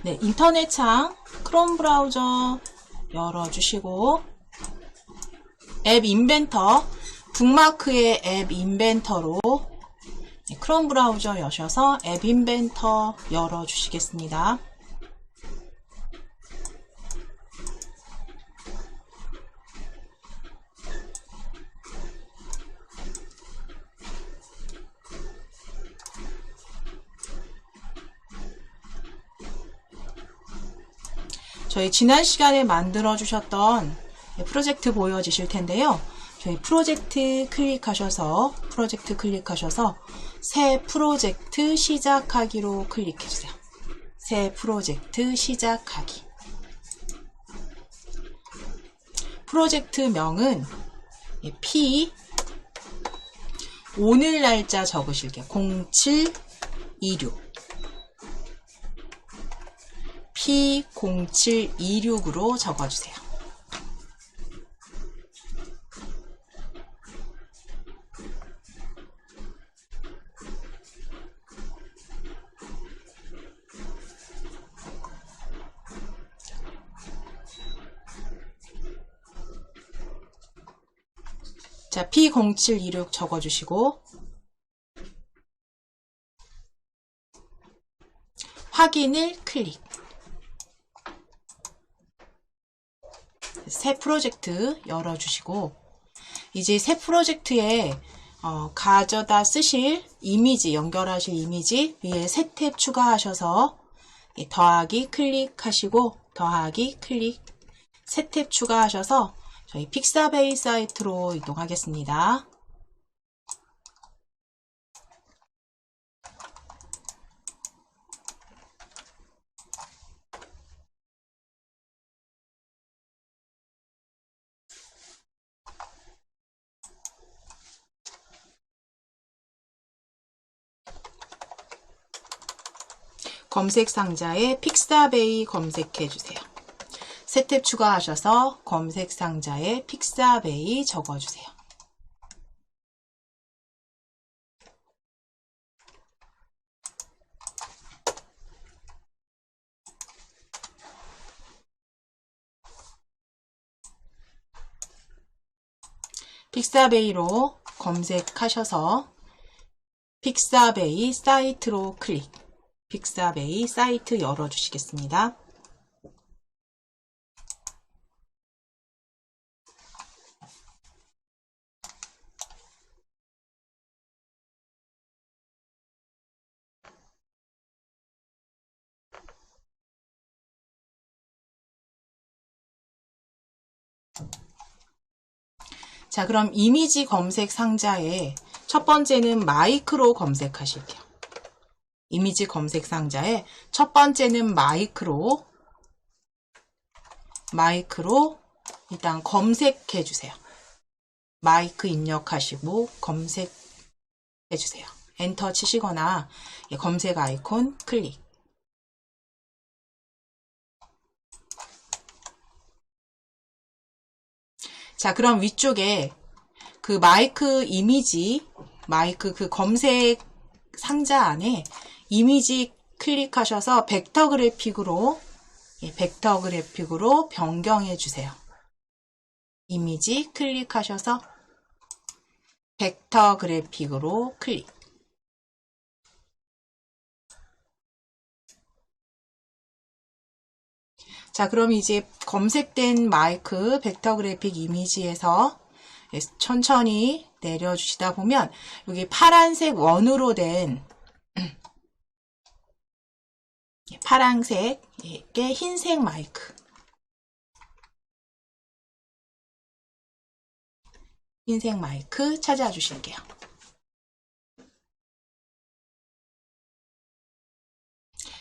네, 인터넷 창 크롬 브라우저 열어주시고 앱 인벤터, 북마크의 앱 인벤터로 크롬 브라우저 여셔서 앱 인벤터 열어주시겠습니다. 저희 지난 시간에 만들어 주셨던 프로젝트 보여지실 텐데요. 저희 프로젝트 클릭하셔서 새 프로젝트 시작하기로 클릭해 주세요. 새 프로젝트 시작하기. 프로젝트 명은 P 오늘 날짜 적으실게요. 0726 P0726으로 적어주세요. 자, P0726 적어주시고 확인을 클릭. 새 프로젝트 열어주시고 이제 새 프로젝트에 가져다 쓰실 이미지, 연결하실 이미지 위에 새 탭 추가하셔서 더하기 클릭하시고 더하기 클릭 새 탭 추가하셔서 저희 픽사베이 사이트로 이동하겠습니다. 검색 상자에 픽사베이 검색해 주세요. 새 탭 추가하셔서 검색 상자에 픽사베이 적어주세요. 픽사베이로 검색하셔서 픽사베이 사이트로 클릭. 픽사베이 사이트 열어주시겠습니다. 자, 그럼 이미지 검색 상자에 첫 번째는 마이크로 검색하실게요. 이미지 검색 상자에 첫 번째는 마이크로 일단 검색해 주세요. 마이크 입력하시고 검색해 주세요. 엔터 치시거나 검색 아이콘 클릭. 자, 그럼 위쪽에 그 마이크 이미지, 마이크 그 검색 상자 안에 이미지 클릭하셔서 벡터 그래픽으로 변경해 주세요. 이미지 클릭하셔서 벡터 그래픽으로 클릭. 자, 그럼 이제 검색된 마이크 벡터 그래픽 이미지에서 천천히 내려주시다 보면 여기 파란색 원으로 된 파란색에 흰색 마이크, 찾아주실게요.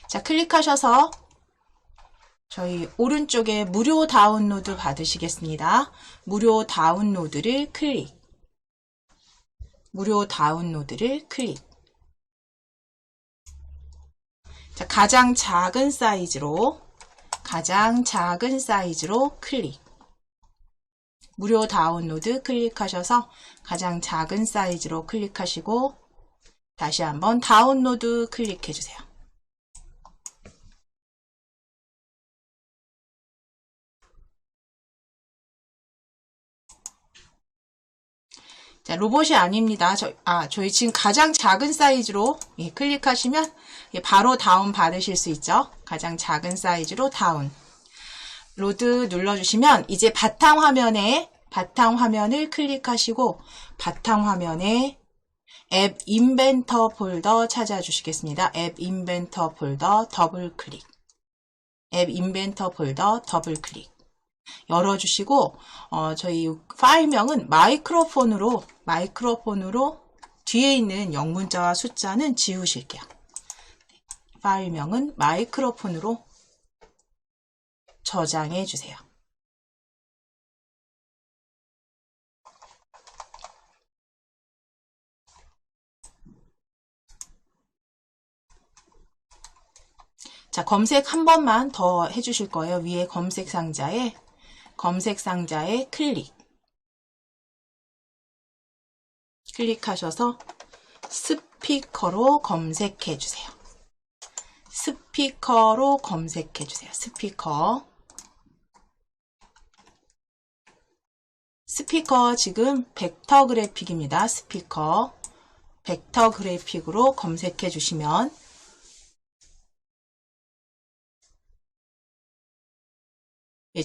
자, 클릭하셔서 저희 오른쪽에 무료 다운로드 받으시겠습니다. 무료 다운로드를 클릭. 자, 가장 작은 사이즈로 클릭. 무료 다운로드 클릭하셔서 가장 작은 사이즈로 클릭하시고 다시 한번 다운로드 클릭해 주세요. 자, 로봇이 아닙니다. 저희 지금 가장 작은 사이즈로 클릭하시면 바로 다운 받으실 수 있죠. 가장 작은 사이즈로 다운. 로드 눌러주시면 이제 바탕화면을 클릭하시고 바탕화면에 앱 인벤터 폴더 찾아주시겠습니다. 앱 인벤터 폴더 더블 클릭. 앱 인벤터 폴더 더블 클릭. 열어주시고 저희 파일명은 마이크로폰으로 뒤에 있는 영문자와 숫자는 지우실게요. 파일명은 마이크로폰으로 저장해 주세요. 자, 검색 한 번만 더 해주실 거예요. 위에 검색 상자에 클릭하셔서 스피커로 검색해 주세요. 스피커로 검색해 주세요. 스피커 지금 벡터 그래픽입니다. 스피커 벡터 그래픽으로 검색해 주시면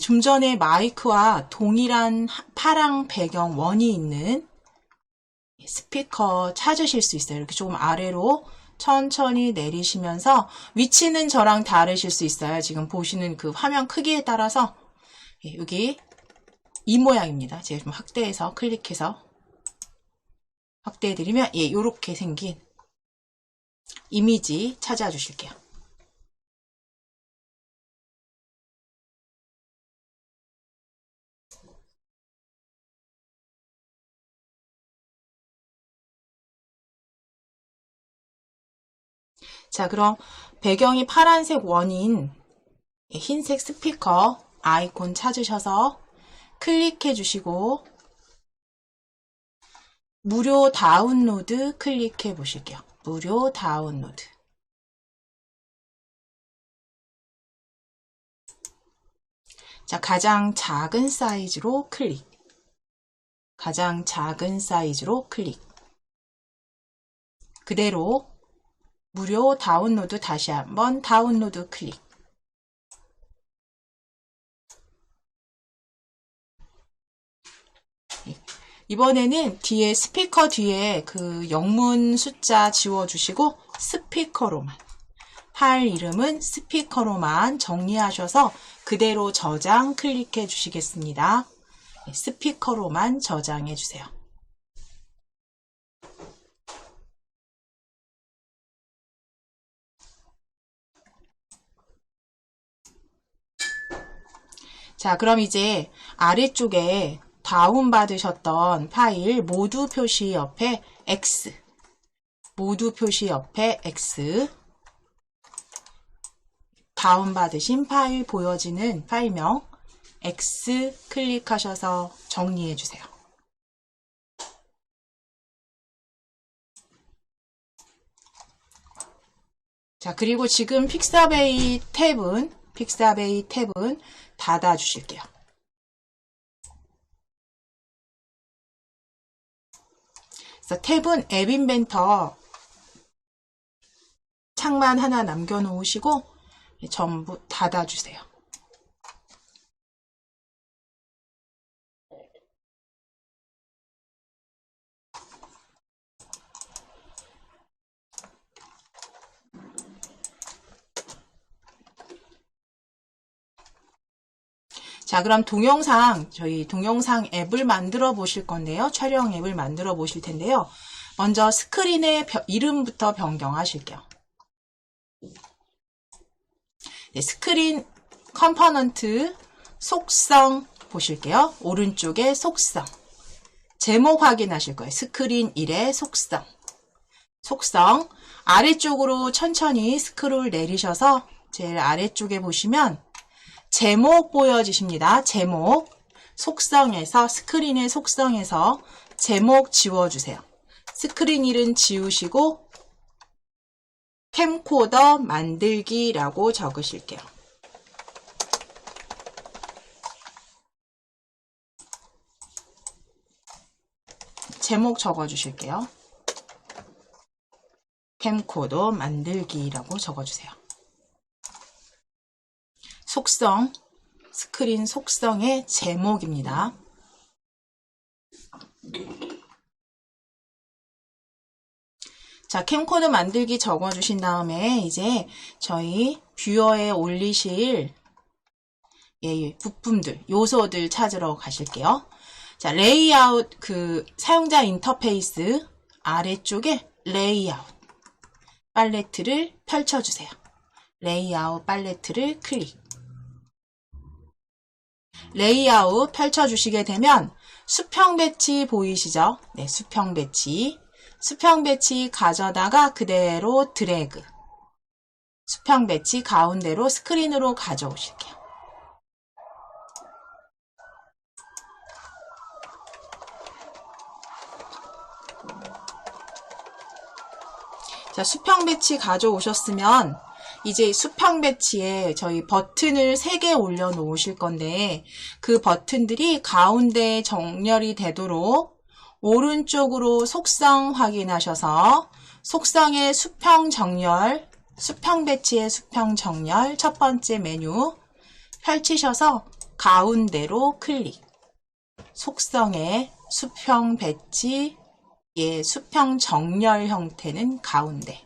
좀 전에 마이크와 동일한 파랑 배경 원이 있는 스피커 찾으실 수 있어요. 이렇게 조금 아래로 천천히 내리시면서 위치는 저랑 다르실 수 있어요. 지금 보시는 그 화면 크기에 따라서 여기 이 모양입니다. 제가 좀 확대해서 클릭해서 확대해드리면 이렇게 생긴 이미지 찾아주실게요. 자, 그럼 배경이 파란색 원인 흰색 스피커 아이콘 찾으셔서 클릭해 주시고 무료 다운로드 클릭해 보실게요. 무료 다운로드. 자, 가장 작은 사이즈로 클릭. 가장 작은 사이즈로 클릭. 그대로 무료 다운로드 다시 한번 다운로드 클릭. 이번에는 뒤에 스피커 뒤에 그 영문 숫자 지워주시고 스피커로만 파일 이름은 스피커로만 정리하셔서 그대로 저장 클릭해 주시겠습니다. 스피커로만 저장해 주세요. 자, 그럼 이제 아래쪽에 다운받으셨던 파일 모두 표시 옆에 X, 모두 표시 옆에 X, 다운받으신 파일 보여지는 파일명 X 클릭하셔서 정리해 주세요. 자, 그리고 지금 픽사베이 탭은 닫아 주실게요. 그래서 탭은 앱 인벤터 창만 하나 남겨놓으시고 전부 닫아주세요. 자, 그럼 저희 동영상 앱을 만들어 보실 건데요. 촬영 앱을 만들어 보실 텐데요. 먼저 스크린의 이름부터 변경하실게요. 네, 스크린 컴포넌트 속성 보실게요. 오른쪽에 속성. 제목 확인하실 거예요. 스크린 1의 속성. 아래쪽으로 천천히 스크롤 내리셔서 제일 아래쪽에 보시면 제목 보여지십니다. 제목. 스크린의 속성에서 제목 지워주세요. 스크린 1은 지우시고 캠코더 만들기라고 적으실게요. 제목 적어주실게요. 캠코더 만들기라고 적어주세요. 속성, 스크린 속성의 제목입니다. 자, 캠코더 만들기 적어주신 다음에 이제 저희 뷰어에 올리실 부품들, 요소들 찾으러 가실게요. 자, 레이아웃, 사용자 인터페이스 아래쪽에 레이아웃 팔레트를 펼쳐주세요. 레이아웃 팔레트를 클릭. 레이아웃 펼쳐주시게 되면 수평 배치 보이시죠? 네, 수평 배치. 수평 배치 가져다가 그대로 드래그. 수평 배치 가운데로 스크린으로 가져오실게요. 자, 수평 배치 가져오셨으면 이제 수평 배치에 저희 버튼을 3개 올려 놓으실 건데 그 버튼들이 가운데 정렬이 되도록 오른쪽으로 속성 확인하셔서 속성의 수평 정렬, 수평 배치의 수평 정렬 첫 번째 메뉴 펼치셔서 가운데로 클릭. 속성의 수평 배치의 수평 정렬 형태는 가운데.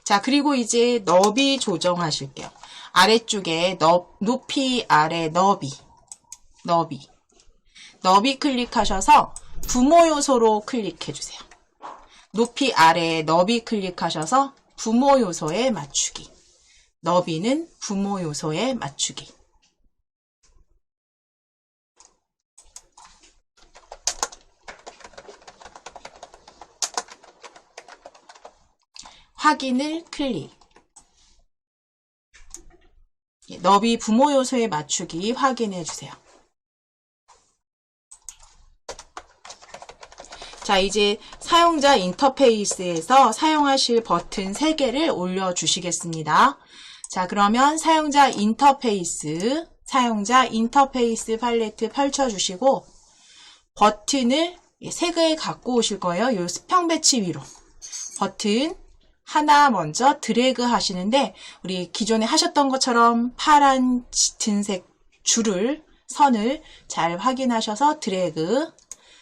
자, 그리고 이제 너비 조정하실게요. 아래쪽에 높이 아래 너비 클릭하셔서 부모 요소로 클릭해 주세요. 높이 아래 너비 클릭하셔서 부모 요소에 맞추기. 너비는 부모 요소에 맞추기. 확인을 클릭. 너비 부모 요소에 맞추기 확인해 주세요. 자, 이제 사용자 인터페이스에서 사용하실 버튼 3개를 올려주시겠습니다. 자, 그러면 사용자 인터페이스 팔레트 펼쳐주시고 버튼을 3개 갖고 오실 거예요. 이 수평 배치 위로. 버튼 하나 먼저 드래그 하시는데 우리 기존에 하셨던 것처럼 파란 짙은색 선을 잘 확인하셔서 드래그.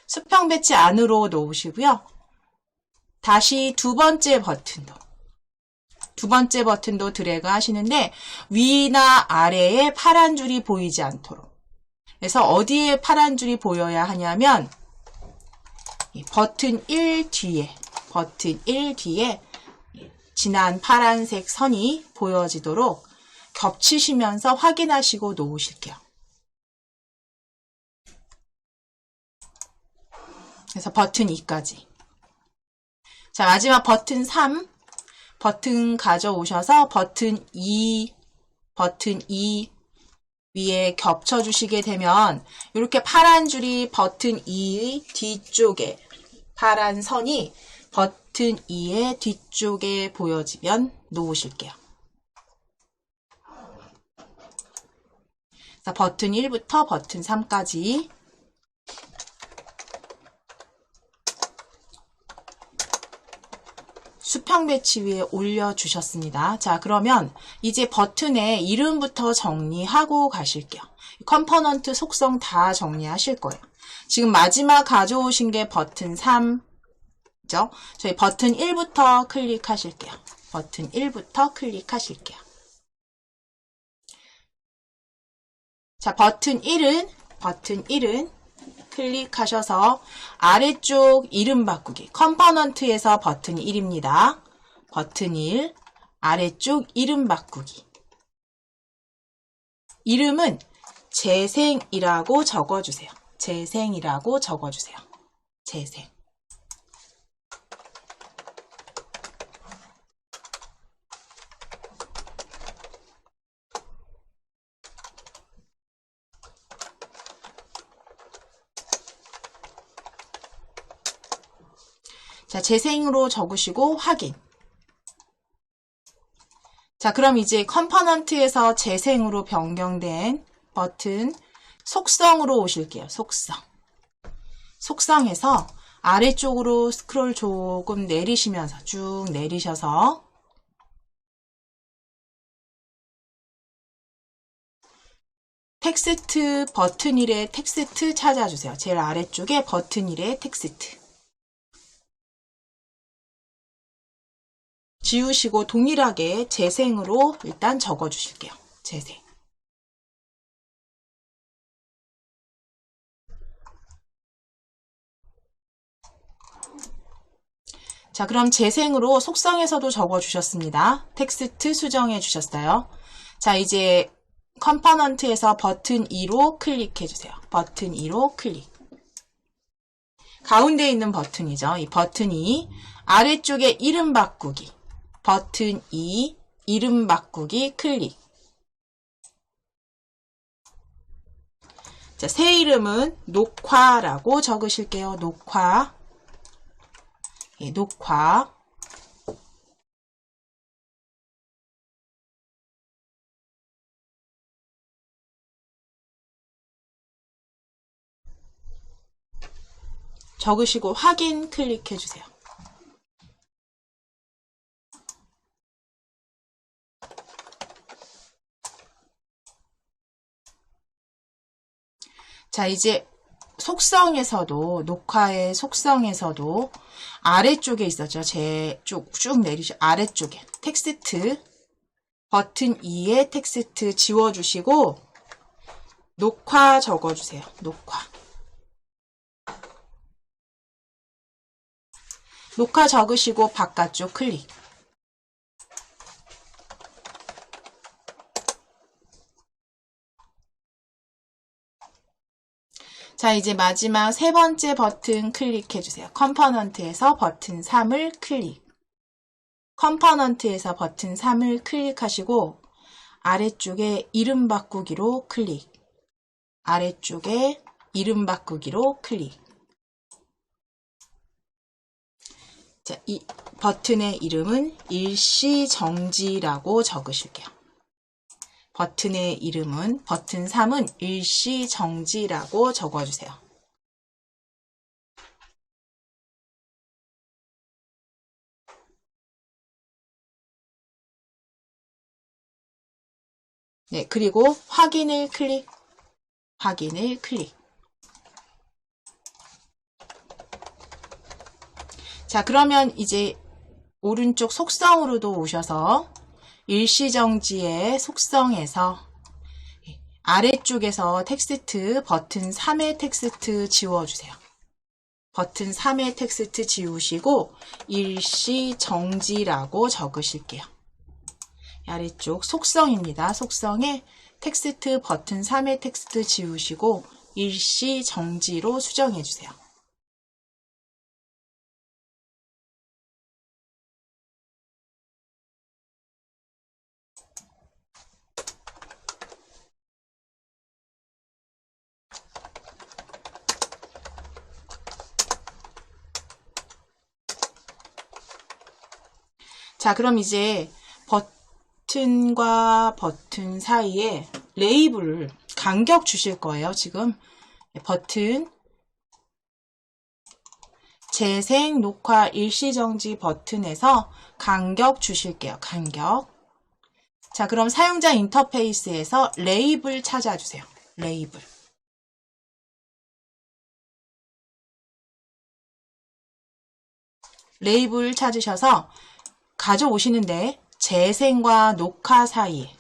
수평 배치 안으로 놓으시고요. 다시 두 번째 버튼도 드래그 하시는데 위나 아래에 파란 줄이 보이지 않도록. 그래서 어디에 파란 줄이 보여야 하냐면 버튼 1 뒤에 진한 파란색 선이 보여지도록 겹치시면서 확인하시고 놓으실게요. 그래서 버튼 2까지. 자, 마지막 버튼 3. 버튼 가져오셔서 버튼 2 위에 겹쳐주시게 되면 이렇게 파란 줄이 버튼 2의 뒤쪽에 파란 선이 버튼 2의 뒤쪽에 보여지면 놓으실게요. 자, 버튼 1부터 버튼 3까지 수평 배치 위에 올려주셨습니다. 자, 그러면 이제 버튼의 이름부터 정리하고 가실게요. 컴포넌트 속성 다 정리하실 거예요. 지금 마지막 가져오신 게 버튼 3죠? 저희 버튼 1부터 클릭하실게요. 버튼 1부터 클릭하실게요. 자, 버튼 1은 클릭하셔서 아래쪽 이름 바꾸기. 컴포넌트에서 버튼 1입니다. 버튼 1, 아래쪽 이름 바꾸기. 이름은 재생이라고 적어주세요. 재생이라고 적어주세요. 재생. 자, 재생으로 적으시고 확인. 자, 그럼 이제 컴포넌트에서 재생으로 변경된 버튼 속성으로 오실게요. 속성. 속성에서 아래쪽으로 스크롤 조금 내리시면서 쭉 내리셔서 텍스트 버튼 1의 텍스트 찾아주세요. 제일 아래쪽에 버튼 1의 텍스트. 지우시고 동일하게 재생으로 일단 적어주실게요. 재생. 자, 그럼 재생으로 속성에서도 적어주셨습니다. 텍스트 수정해 주셨어요. 자, 이제 컴포넌트에서 버튼 2로 클릭해주세요. 버튼 2로 클릭. 가운데 있는 버튼이죠. 이 버튼 2, 아래쪽에 이름 바꾸기. 버튼 2, 이름 바꾸기 클릭. 자, 새 이름은 녹화라고 적으실게요. 녹화. 예, 녹화. 적으시고 확인 클릭해 주세요. 자, 이제 속성에서도, 녹화의 속성에서도 아래쪽에 있었죠. 쭉 내리시고 아래쪽에 텍스트 버튼 2의 텍스트 지워주시고 녹화 적어주세요. 녹화. 녹화 적으시고 바깥쪽 클릭. 자, 이제 마지막 세 번째 버튼 클릭해주세요. 컴포넌트에서 버튼 3을 클릭. 컴포넌트에서 버튼 3을 클릭하시고 아래쪽에 이름 바꾸기로 클릭. 아래쪽에 이름 바꾸기로 클릭. 자, 이 버튼의 이름은 일시정지라고 적으실게요. 버튼의 이름은 버튼 3은 일시정지라고 적어주세요. 네, 그리고 확인을 클릭. 확인을 클릭. 자, 그러면 이제 오른쪽 속성으로도 오셔서 일시정지의 속성에서 아래쪽에서 텍스트 버튼 3의 텍스트 지워주세요. 버튼 3의 텍스트 지우시고 일시정지라고 적으실게요. 아래쪽 속성입니다. 속성에 텍스트 버튼 3의 텍스트 지우시고 일시정지로 수정해주세요. 자, 그럼 이제 버튼과 버튼 사이에 레이블을 간격 주실 거예요. 지금 버튼 재생 녹화 일시정지 버튼에서 간격 주실게요. 간격. 자, 그럼 사용자 인터페이스에서 레이블 찾아주세요. 레이블. 레이블 찾으셔서 가져오시는데 재생과 녹화 사이에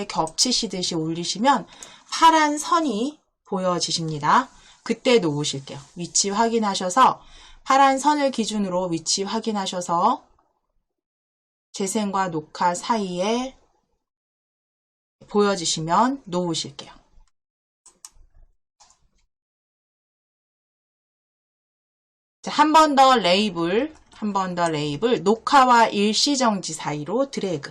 겹치시듯이 올리시면 파란 선이 보여지십니다. 그때 놓으실게요. 위치 확인하셔서 파란 선을 기준으로 위치 확인하셔서 재생과 녹화 사이에 보여지시면 놓으실게요. 한 번 더 레이블, 녹화와 일시정지 사이로 드래그.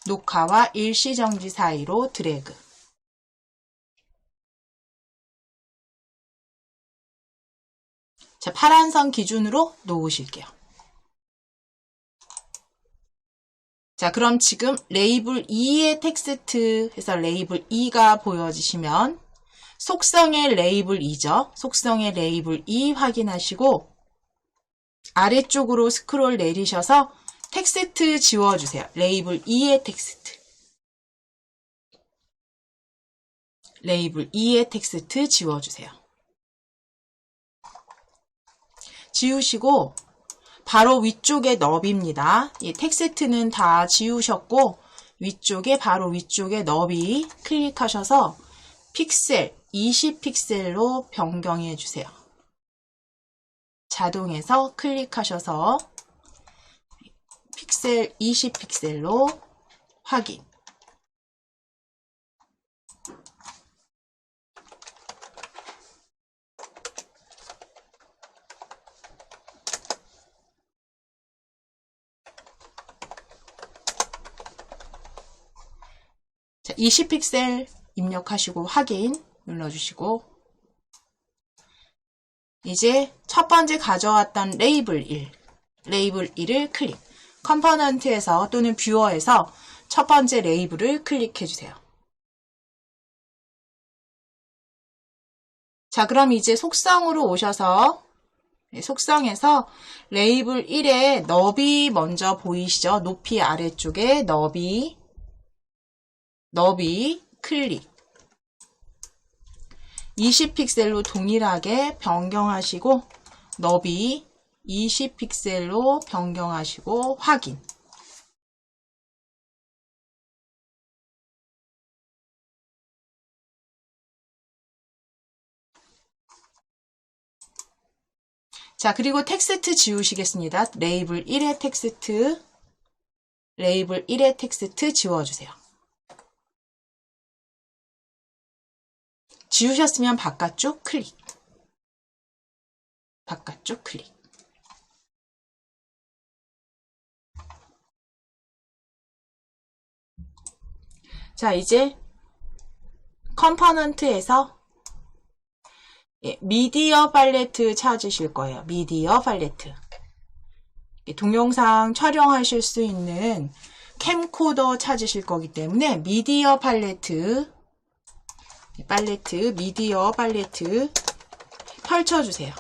녹화와 일시정지 사이로 드래그. 자, 파란 선 기준으로 놓으실게요. 자, 그럼 지금 레이블 2의 텍스트 해서 레이블 2가 보여지시면 속성의 레이블 2죠. 속성의 레이블 2 확인하시고 아래쪽으로 스크롤 내리셔서 텍스트 지워주세요. 레이블 2의 텍스트. 레이블 2의 텍스트 지워주세요. 지우시고 바로 위쪽에 너비입니다. 이 텍스트는 다 지우셨고 위쪽에 바로 위쪽에 너비 클릭하셔서 픽셀 20픽셀로 변경해 주세요. 자동에서 클릭하셔서 픽셀 20픽셀로 확인. 자, 20픽셀 입력하시고 확인 눌러주시고 이제 첫 번째 가져왔던 레이블 1, 레이블 1을 클릭. 컴포넌트에서 또는 뷰어에서 첫 번째 레이블을 클릭해 주세요. 자, 그럼 이제 속성으로 오셔서 속성에서 레이블 1의 너비 먼저 보이시죠? 높이 아래쪽에 너비 클릭. 20픽셀로 동일하게 변경하시고 너비 20픽셀로 변경하시고 확인. 자, 그리고 텍스트 지우시겠습니다. 레이블 1의 텍스트 지워주세요. 지우셨으면 바깥쪽 클릭. 바깥쪽 클릭. 자, 이제 컴포넌트에서 미디어 팔레트 찾으실 거예요. 미디어 팔레트. 동영상 촬영하실 수 있는 캠코더 찾으실 거기 때문에 미디어 팔레트, 미디어 팔레트 펼쳐주세요.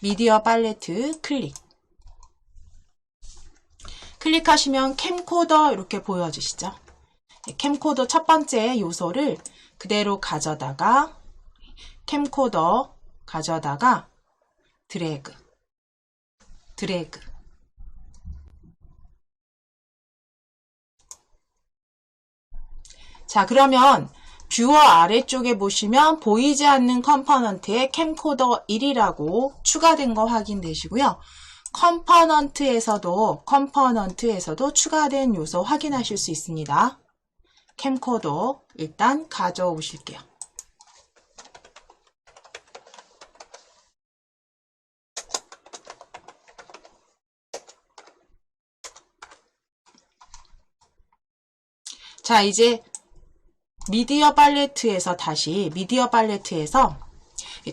미디어 팔레트 클릭. 클릭하시면 캠코더 이렇게 보여지시죠? 캠코더 첫 번째 요소를 그대로 가져다가 캠코더 가져다가 드래그. 자, 그러면 뷰어 아래쪽에 보시면 보이지 않는 컴포넌트에 캠코더 1이라고 추가된 거 확인되시고요. 컴포넌트에서도 추가된 요소 확인하실 수 있습니다. 캠코더 일단 가져오실게요. 자, 이제 미디어 팔레트에서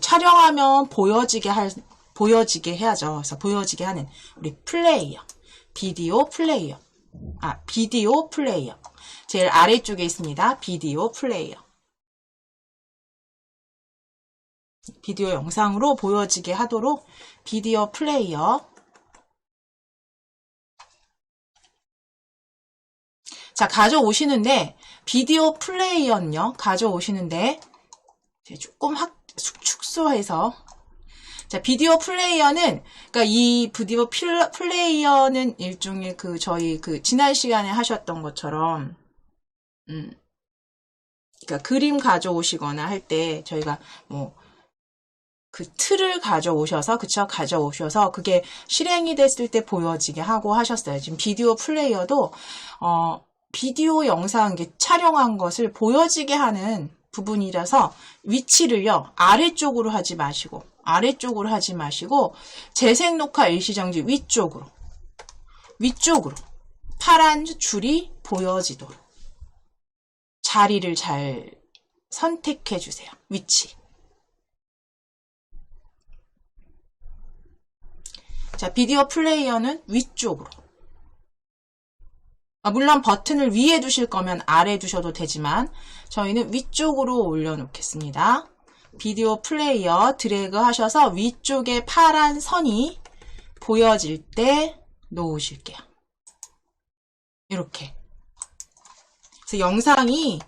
촬영하면 보여지게 해야죠. 그래서 보여지게 하는 우리 플레이어, 비디오 플레이어. 제일 아래쪽에 있습니다. 비디오 플레이어. 비디오 영상으로 보여지게 하도록 비디오 플레이어. 자, 가져오시는데 비디오 플레이어는요. 가져오시는데 조금 축소해서 자, 비디오 플레이어는 그러니까 이 비디오 플레이어는 일종의 저희 지난 시간에 하셨던 것처럼 그러니까 그림 가져오시거나 할 때 저희가 틀을 가져오셔서 그게 실행이 됐을 때 보여지게 하고 하셨어요. 지금 비디오 플레이어도 비디오 영상 촬영한 것을 보여지게 하는 부분이라서 위치를요 아래쪽으로 하지 마시고 재생 녹화 일시정지 위쪽으로 파란 줄이 보여지도록 자리를 잘 선택해 주세요. 위치. 자, 비디오 플레이어는 위쪽으로 물론 버튼을 위에 두실 거면 아래 두셔도 되지만 저희는 위쪽으로 올려놓겠습니다. 비디오 플레이어 드래그 하셔서 위쪽에 파란 선이 보여질 때 놓으실게요. 이렇게. 그래서 영상이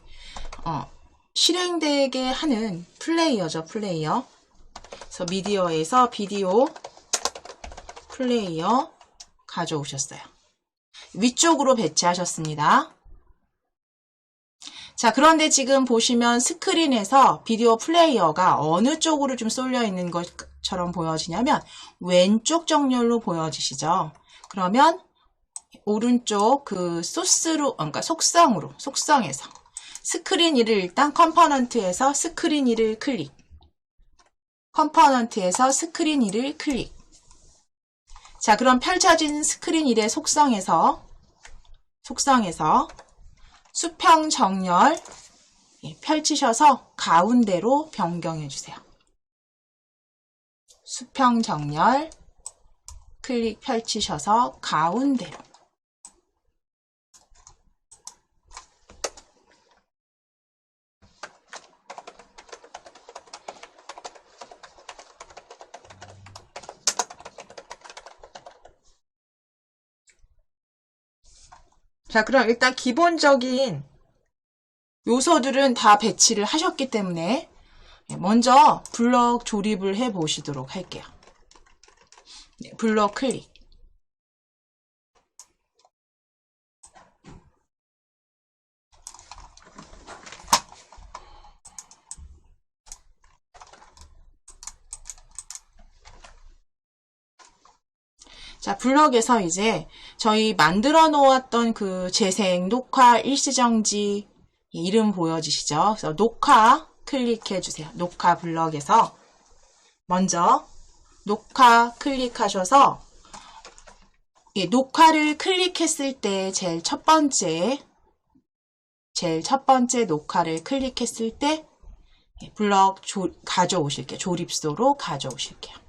실행되게 하는 플레이어죠, 플레이어. 그래서 미디어에서 비디오 플레이어 가져오셨어요. 위쪽으로 배치하셨습니다. 자, 그런데 지금 보시면 스크린에서 비디오 플레이어가 어느 쪽으로 좀 쏠려 있는 것처럼 보여지냐면 왼쪽 정렬로 보여지시죠? 그러면 오른쪽 그 소스로, 그러니까 속성에서 스크린 1을 일단 컴포넌트에서 스크린 1을 클릭. 컴포넌트에서 스크린 1을 클릭. 자, 그럼 펼쳐진 스크린 1의 속성에서 수평 정렬 펼치셔서 가운데로 변경해 주세요. 수평 정렬 클릭 펼치셔서 가운데로. 자, 그럼 일단 기본적인 요소들은 다 배치를 하셨기 때문에 먼저 블럭 조립을 해 보시도록 할게요. 블럭 클릭. 자, 블럭에서 이제 저희 만들어 놓았던 그 재생, 녹화, 일시정지 이름 보여지시죠? 그래서 녹화 클릭해 주세요. 녹화 블럭에서 먼저 녹화 클릭하셔서 녹화를 클릭했을 때 제일 첫 번째 녹화를 클릭했을 때 블럭 가져오실게요. 조립소로 가져오실게요.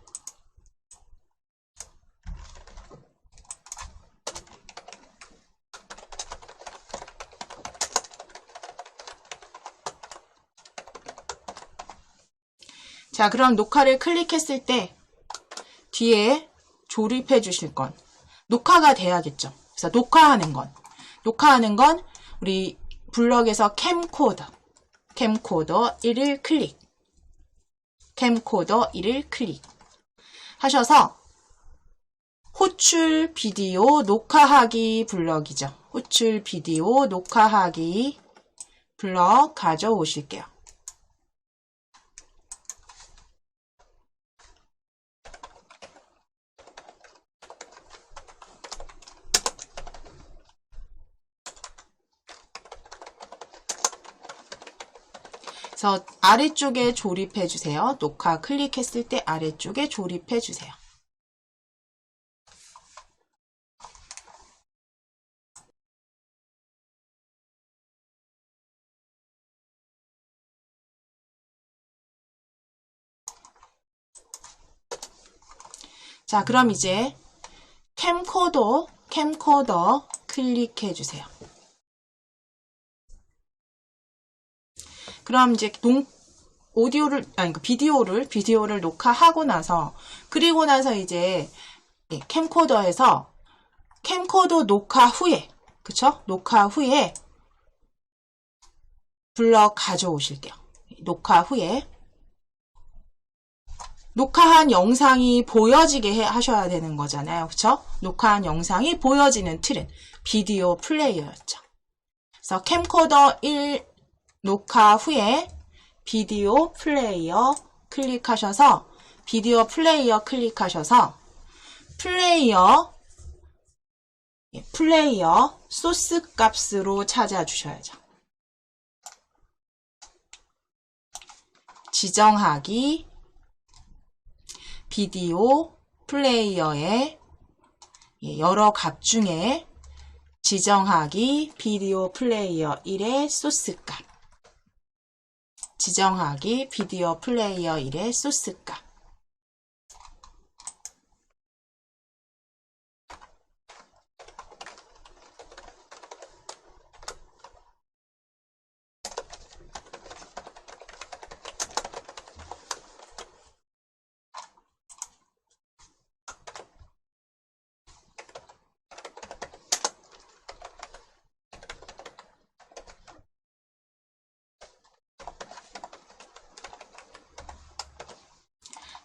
자, 그럼 녹화를 클릭했을 때 뒤에 조립해 주실 건 녹화가 돼야겠죠. 그래서 녹화하는 건 우리 블럭에서 캠코더 1을 클릭. 캠코더 1을 클릭 하셔서 호출 비디오 녹화하기 블럭이죠. 호출 비디오 녹화하기 블럭 가져오실게요. 그래서 아래쪽에 조립해 주세요. 녹화 클릭했을 때 아래쪽에 조립해 주세요. 자, 그럼 이제 캠코더 클릭해 주세요. 그럼 이제 비디오를 녹화하고 나서, 그리고 나서 이제 캠코더에서 캠코더 녹화 후에, 그쵸? 녹화 후에 블럭 가져오실게요. 녹화 후에 녹화한 영상이 보여지게 하셔야 되는 거잖아요. 그쵸? 녹화한 영상이 보여지는 틀은 비디오 플레이어였죠. 그래서 캠코더 1 녹화 후에 비디오 플레이어 클릭하셔서 플레이어 소스 값으로 찾아주셔야죠. 지정하기 비디오 플레이어의 여러 값 중에 지정하기 비디오 플레이어 1의 소스 값. 지정하기 비디오 플레이어 1의 소스 값.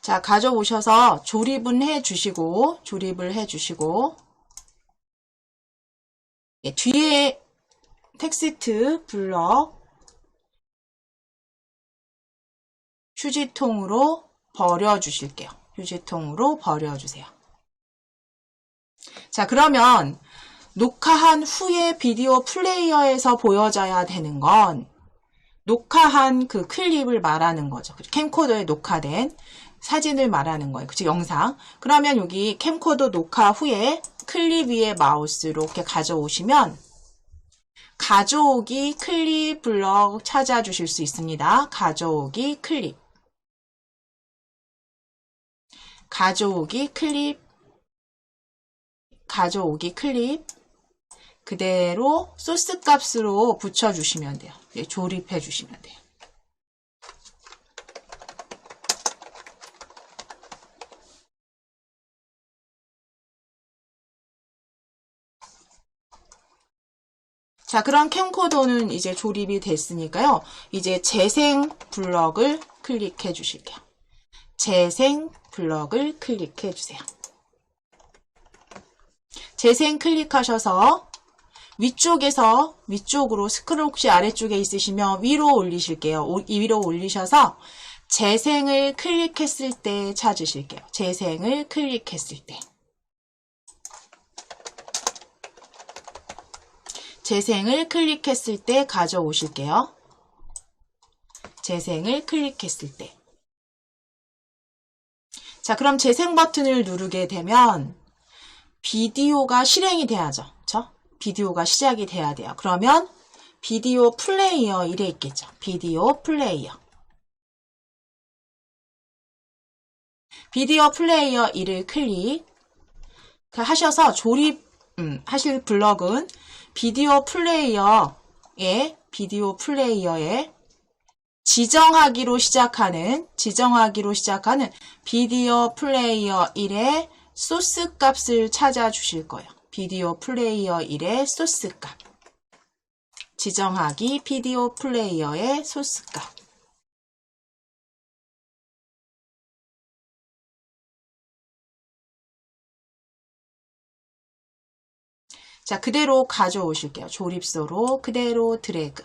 자, 가져오셔서 조립을 해주시고, 예, 뒤에 텍스트 블럭 휴지통으로 버려주실게요. 휴지통으로 버려주세요. 자, 그러면 녹화한 후에 비디오 플레이어에서 보여져야 되는 건 녹화한 그 클립을 말하는 거죠. 캠코더에 녹화된 사진을 말하는 거예요. 그치, 영상. 그러면 여기 캠코더 녹화 후에 클립 위에 마우스로 이렇게 가져오시면 가져오기 클립 블럭 찾아주실 수 있습니다. 가져오기 클립. 가져오기 클립. 그대로 소스 값으로 붙여주시면 돼요. 네, 조립해 주시면 돼요. 자, 그럼 캠코더는 이제 조립이 됐으니까요. 이제 재생 블럭을 클릭해 주실게요. 재생 블럭을 클릭해 주세요. 재생 클릭하셔서 위쪽으로 스크롤 혹시 아래쪽에 있으시면 위로 올리실게요. 위로 올리셔서 재생을 클릭했을 때 찾으실게요. 재생을 클릭했을 때. 재생을 클릭했을 때 가져오실게요. 재생을 클릭했을 때. 자, 그럼 재생 버튼을 누르게 되면 비디오가 실행이 돼야죠. 그쵸? 비디오가 시작이 돼야 돼요. 그러면 비디오 플레이어 이래 있겠죠. 비디오 플레이어. 비디오 플레이어 이를 클릭하셔서 하실 블럭은 비디오 플레이어에 지정하기로 시작하는 비디오 플레이어 1의 소스 값을 찾아주실 거예요. 비디오 플레이어 1의 소스 값. 지정하기 비디오 플레이어의 소스 값. 자, 그대로 가져오실게요. 조립소로 그대로 드래그.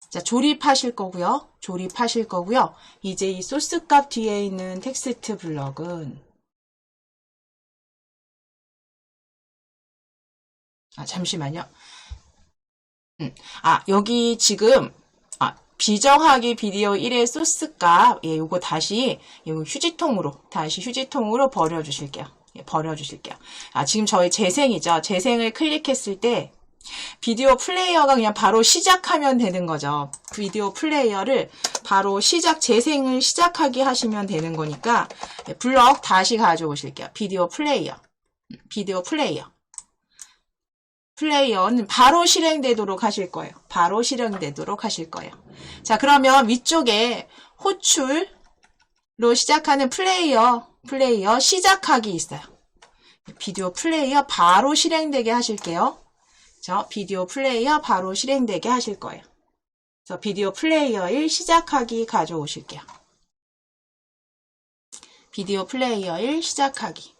자, 조립하실 거고요. 이제 이 소스 값 뒤에 있는 텍스트 블럭은 잠시만요. 여기 지금 비정하기 비디오 1의 소스 값, 요거 다시 휴지통으로 버려주실게요. 버려주실게요. 지금 저희 재생이죠. 재생을 클릭했을 때 비디오 플레이어가 그냥 바로 시작하면 되는 거죠. 비디오 플레이어를 바로 재생을 시작하게 하시면 되는 거니까 블럭 다시 가져오실게요. 비디오 플레이어는 바로 실행되도록 하실 거예요. 자, 그러면 위쪽에 호출로 시작하는 플레이어 시작하기 있어요. 비디오 플레이어 바로 실행되게 하실게요. 비디오 플레이어 바로 실행되게 하실 거예요. 그래서 비디오 플레이어 1 시작하기 가져오실게요. 비디오 플레이어 1 시작하기.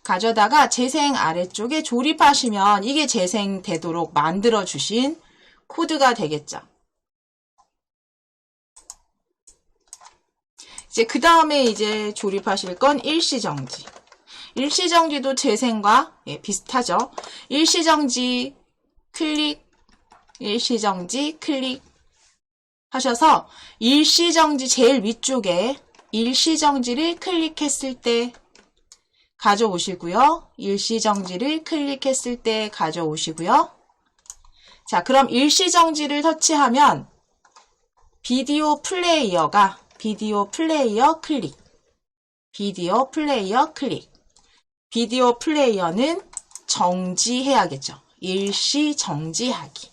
가져다가 재생 아래쪽에 조립하시면 이게 재생되도록 만들어주신 코드가 되겠죠. 이제 그 다음에 이제 조립하실 건 일시정지. 일시정지도 재생과 비슷하죠. 일시정지 클릭 하셔서 일시정지 제일 위쪽에 일시정지를 클릭했을 때 가져오시고요. 자, 그럼 일시정지를 터치하면 비디오 플레이어 클릭. 비디오 플레이어는 정지해야겠죠. 일시 정지하기.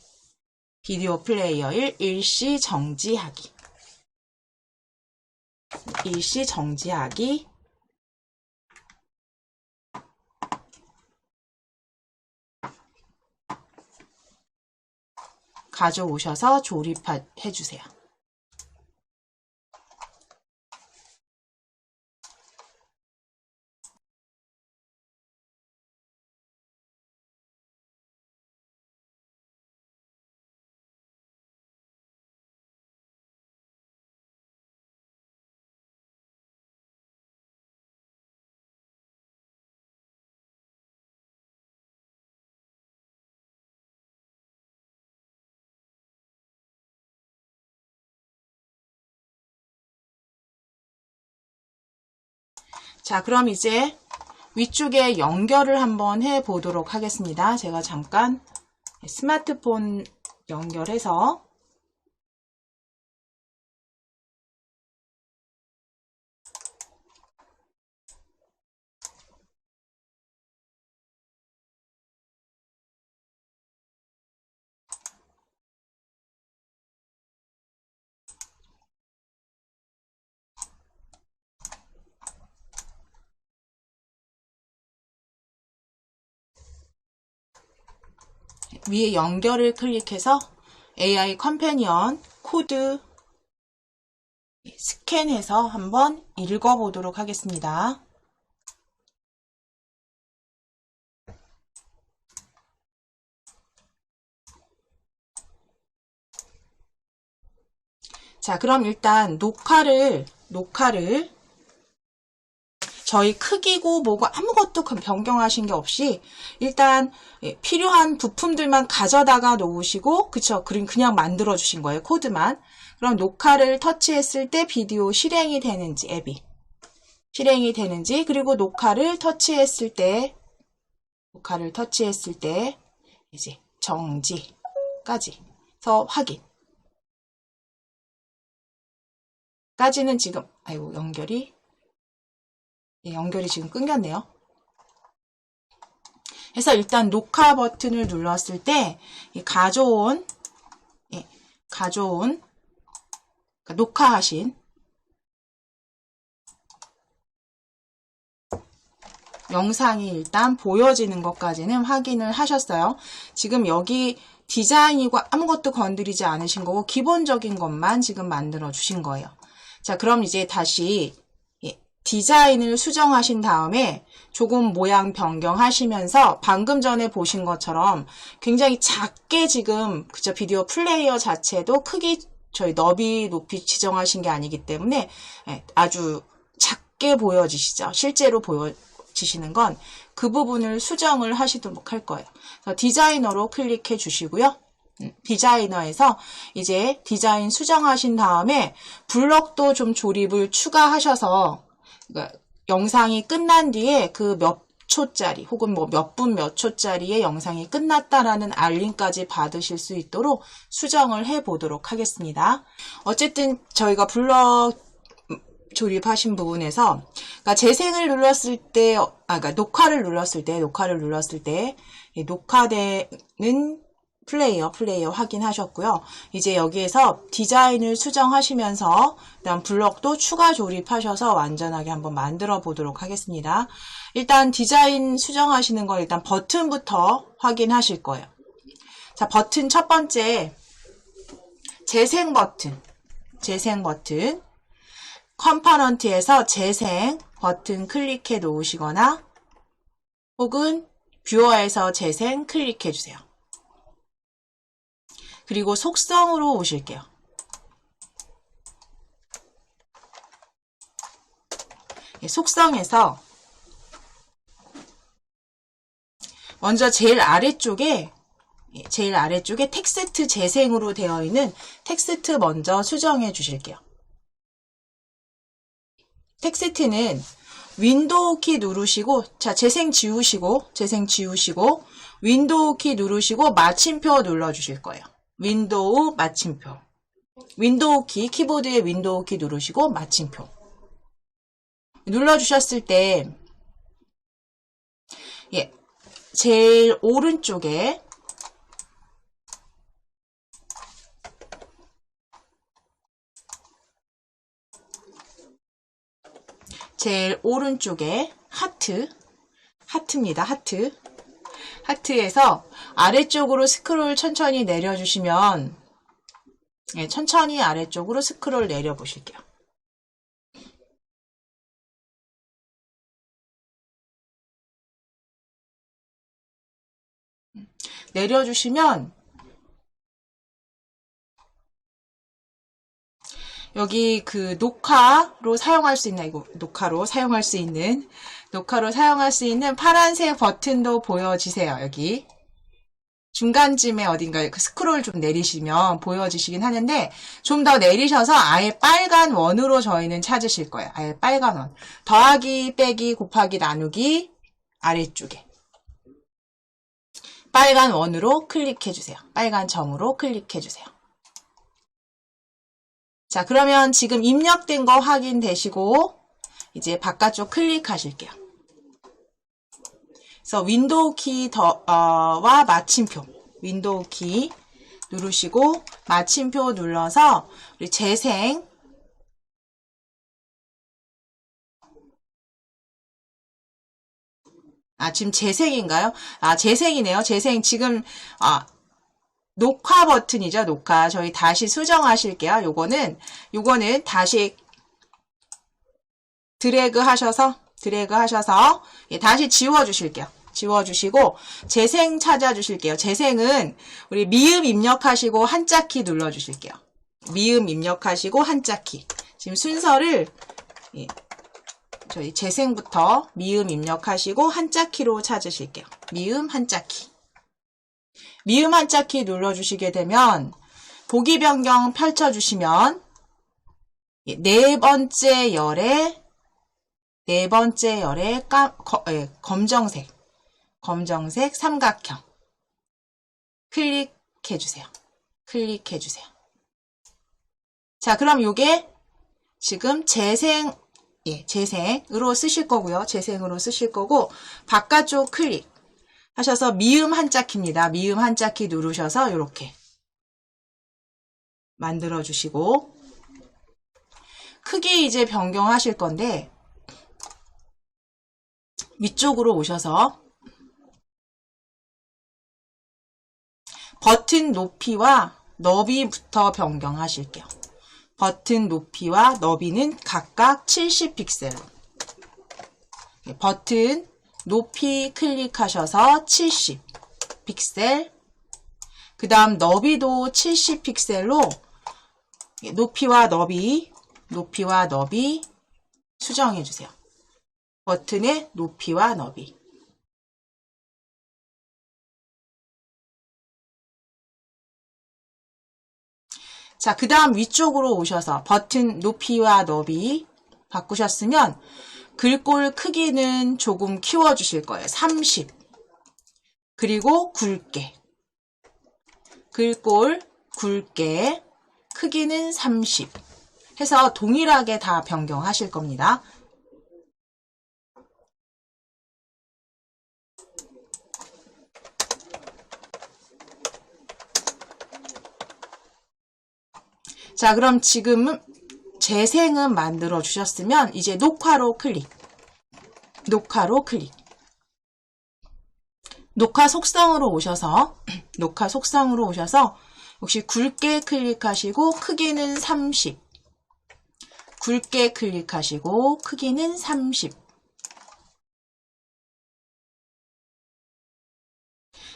비디오 플레이어 1 일시 정지하기. 가져오셔서 조립해 주세요. 자, 그럼 이제 위쪽에 연결을 한번 해 보도록 하겠습니다. 제가 잠깐 스마트폰 연결해서 위에 연결을 클릭해서 AI 컴패니언 코드 스캔해서 한번 읽어보도록 하겠습니다. 자, 그럼 일단 녹화를 저희 크기고 뭐고 아무것도 변경하신 게 없이 일단 필요한 부품들만 가져다가 놓으시고, 그쵸? 그냥 만들어 주신 거예요. 코드만. 그럼 녹화를 터치했을 때 비디오 실행이 되는지, 앱이 실행이 되는지, 그리고 녹화를 터치했을 때 이제 정지까지서 확인. 까지는 지금 아이고 연결이 지금 끊겼네요. 그래서 일단 녹화 버튼을 눌렀을 때 가져온 그러니까 녹화하신 영상이 일단 보여지는 것까지는 확인을 하셨어요. 지금 여기 디자인이고 아무것도 건드리지 않으신 거고 기본적인 것만 지금 만들어 주신 거예요. 자, 그럼 이제 다시 디자인을 수정하신 다음에 조금 모양 변경하시면서 방금 전에 보신 것처럼 굉장히 작게 지금 그저 비디오 플레이어 자체도 크기 저희 너비 높이 지정하신 게 아니기 때문에 아주 작게 보여지시죠. 실제로 보여지시는 건 그 부분을 수정을 하시도록 할 거예요. 그래서 디자이너로 클릭해 주시고요. 디자이너에서 이제 디자인 수정하신 다음에 블럭도 좀 조립을 추가하셔서 그러니까 영상이 끝난 뒤에 그 몇 초짜리 혹은 뭐 몇 분 몇 초짜리의 영상이 끝났다라는 알림까지 받으실 수 있도록 수정을 해 보도록 하겠습니다. 어쨌든 저희가 블럭 조립하신 부분에서 그러니까 재생을 눌렀을 때, 그러니까 녹화를 눌렀을 때 녹화되는 플레이어 확인하셨고요. 이제 여기에서 디자인을 수정하시면서 그다음 블럭도 추가 조립하셔서 완전하게 한번 만들어 보도록 하겠습니다. 일단 디자인 수정하시는 거 일단 버튼부터 확인하실 거예요. 자, 버튼 첫 번째 재생 버튼 컴포넌트에서 재생 버튼 클릭해 놓으시거나 혹은 뷰어에서 재생 클릭해 주세요. 그리고 속성으로 오실게요. 속성에서 먼저 제일 아래쪽에 텍스트 재생으로 되어 있는 텍스트 먼저 수정해 주실게요. 텍스트는 윈도우 키 누르시고, 자, 재생 지우시고, 윈도우 키 누르시고, 마침표 눌러주실 거예요. 윈도우 마침표. 윈도우 키, 키보드에 윈도우 키 누르시고, 마침표. 눌러주셨을 때, 제일 오른쪽에, 하트입니다. 하트. 하트에서 아래쪽으로 스크롤 천천히 내려주시면, 예, 천천히 아래쪽으로 스크롤 내려보실게요. 내려주시면 여기 그 녹화로 사용할 수 있는, 이거 녹화로 사용할 수 있는 파란색 버튼도 보여지세요. 여기 중간쯤에 어딘가에 그 스크롤 좀 내리시면 보여지시긴 하는데, 좀 더 내리셔서 아예 빨간 원으로 저희는 찾으실 거예요. 아예 빨간 원. 더하기, 빼기, 곱하기, 나누기 아래쪽에 빨간 원으로 클릭해주세요. 빨간 점으로 클릭해주세요. 자, 그러면 지금 입력된 거 확인되시고 이제 바깥쪽 클릭하실게요. 그래서 윈도우 키와 마침표, 윈도우 키 누르시고 마침표 눌러서 우리 재생, 지금 재생인가요? 재생이네요. 재생 지금 녹화 버튼이죠. 녹화. 저희 다시 수정하실게요. 요거는 다시 드래그 하셔서 예, 다시 지워주실게요. 지워주시고 재생 찾아주실게요. 재생은 우리 미음 입력하시고 한자키 눌러주실게요. 미음 입력하시고 한자키. 지금 순서를, 예, 저희 재생부터 미음 입력하시고 한자키로 찾으실게요. 미음 한자키. 미음 한자키 눌러주시게 되면 보기 변경 펼쳐주시면 네 번째 열에 검정색 삼각형 클릭해주세요. 자, 그럼 요게 지금 재생으로 쓰실 거고요. 재생으로 쓰실 거고, 바깥쪽 클릭 하셔서 미음 한자키입니다. 미음 한자키 누르셔서 이렇게 만들어 주시고, 크기 이제 변경하실 건데 위쪽으로 오셔서 버튼 높이와 너비부터 변경하실게요. 버튼 높이와 너비는 각각 70픽셀. 버튼 높이 클릭하셔서 70픽셀. 그 다음 너비도 70픽셀로 높이와 너비 수정해 주세요. 버튼의 높이와 너비. 자, 그 다음 위쪽으로 오셔서 버튼 높이와 너비 바꾸셨으면 글꼴 크기는 조금 키워주실 거예요. 30. 그리고 글꼴 굵게 크기는 30 해서 동일하게 다 변경하실 겁니다. 자, 그럼 지금 재생은 만들어 주셨으면 이제 녹화로 클릭. 녹화 속성으로 오셔서 역시 굵게 클릭하시고 크기는 30. 굵게 클릭하시고 크기는 30.